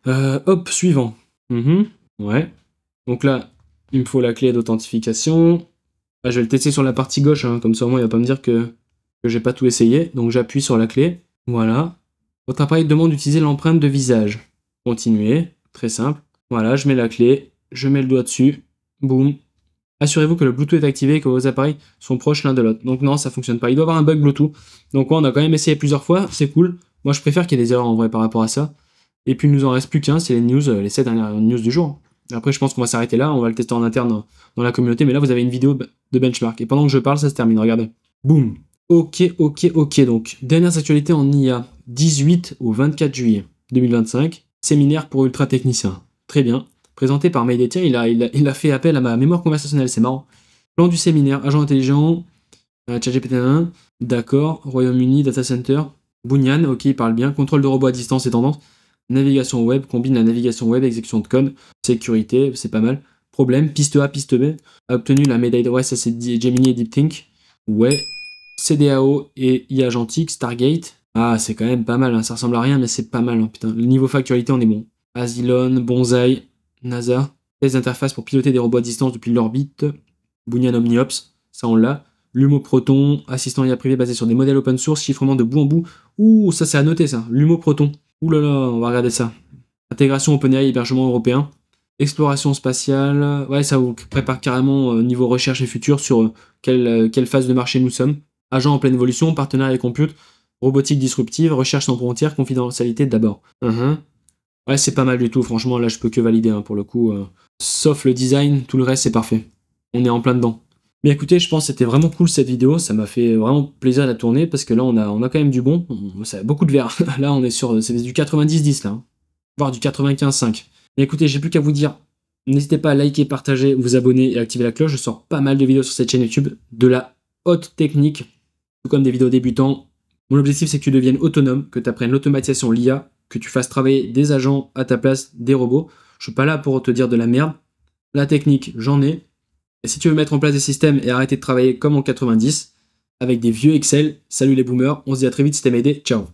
Hop, suivant. Ouais. Donc là, il me faut la clé d'authentification. Ah, je vais le tester sur la partie gauche, hein. Comme ça au moins il va pas me dire que j'ai pas tout essayé. Donc j'appuie sur la clé. Voilà. Votre appareil demande d'utiliser l'empreinte de visage. Continuer. Très simple. Voilà, je mets la clé. Je mets le doigt dessus. Boum. Assurez-vous que le Bluetooth est activé et que vos appareils sont proches l'un de l'autre. Donc non, ça fonctionne pas. Il doit y avoir un bug Bluetooth. Donc ouais, on a quand même essayé plusieurs fois. C'est cool. Moi, je préfère qu'il y ait des erreurs en vrai par rapport à ça. Et puis, il nous en reste plus qu'un. C'est les news, les 7 dernières news du jour. Après, je pense qu'on va s'arrêter là. On va le tester en interne dans la communauté. Mais là, vous avez une vidéo de benchmark. Et pendant que je parle, ça se termine. Regardez. Boum. Ok. Donc, dernière actualité en IA. 18 au 24 juillet 2025. Séminaire pour ultra techniciens. Très bien. Présenté par Mayday. Tiens, il a fait appel à ma mémoire conversationnelle. C'est marrant. Plan du séminaire. Agent intelligent. ChatGPT 1. D'accord. Royaume-Uni. Data Center. Bunyan. Ok, il parle bien. Contrôle de robots à distance et tendance. Navigation web. Combine la navigation web, exécution de code. Sécurité. C'est pas mal. Problème. Piste A, piste B. A obtenu la médaille de... Ouais, ça c'est Gemini et DeepThink. Ouais. CDAO et IA agentique, Stargate. Ah, c'est quand même pas mal, hein. Ça ressemble à rien, mais c'est pas mal, hein, putain. Le niveau factualité, on est bon. Asylon, Bonsai, NASA. Test d'interface pour piloter des robots à distance depuis l'orbite. Bunyan OmniOps, ça on l'a. Lumo Proton, assistant IA privé basé sur des modèles open source, chiffrement de bout en bout. Ouh, ça c'est à noter ça. Lumo Proton. Ouh là là, on va regarder ça. Intégration OpenAI, hébergement européen. Exploration spatiale. Ouais, ça vous prépare carrément niveau recherche et futur sur quelle phase de marché nous sommes. Agent en pleine évolution, partenariat et compute, robotique disruptive, recherche sans frontières, confidentialité d'abord. Ouais, c'est pas mal du tout, franchement, là je peux que valider hein, pour le coup. Sauf le design, tout le reste c'est parfait. On est en plein dedans. Mais écoutez, je pense que c'était vraiment cool cette vidéo, ça m'a fait vraiment plaisir de la tourner parce que là on a quand même du bon, ça a beaucoup de verre. Là on est sur, c'est du 90-10 là, hein. Voire du 95-5. Mais écoutez, j'ai plus qu'à vous dire, n'hésitez pas à liker, partager, vous abonner et activer la cloche, je sors pas mal de vidéos sur cette chaîne YouTube, de la haute technique, tout comme des vidéos débutants. Mon objectif c'est que tu deviennes autonome, que tu apprennes l'automatisation, l'IA, que tu fasses travailler des agents à ta place, des robots. Je suis pas là pour te dire de la merde. La technique, j'en ai. Et si tu veux mettre en place des systèmes et arrêter de travailler comme en 90, avec des vieux Excel, salut les boomers, on se dit à très vite, c'était Mayday, ciao.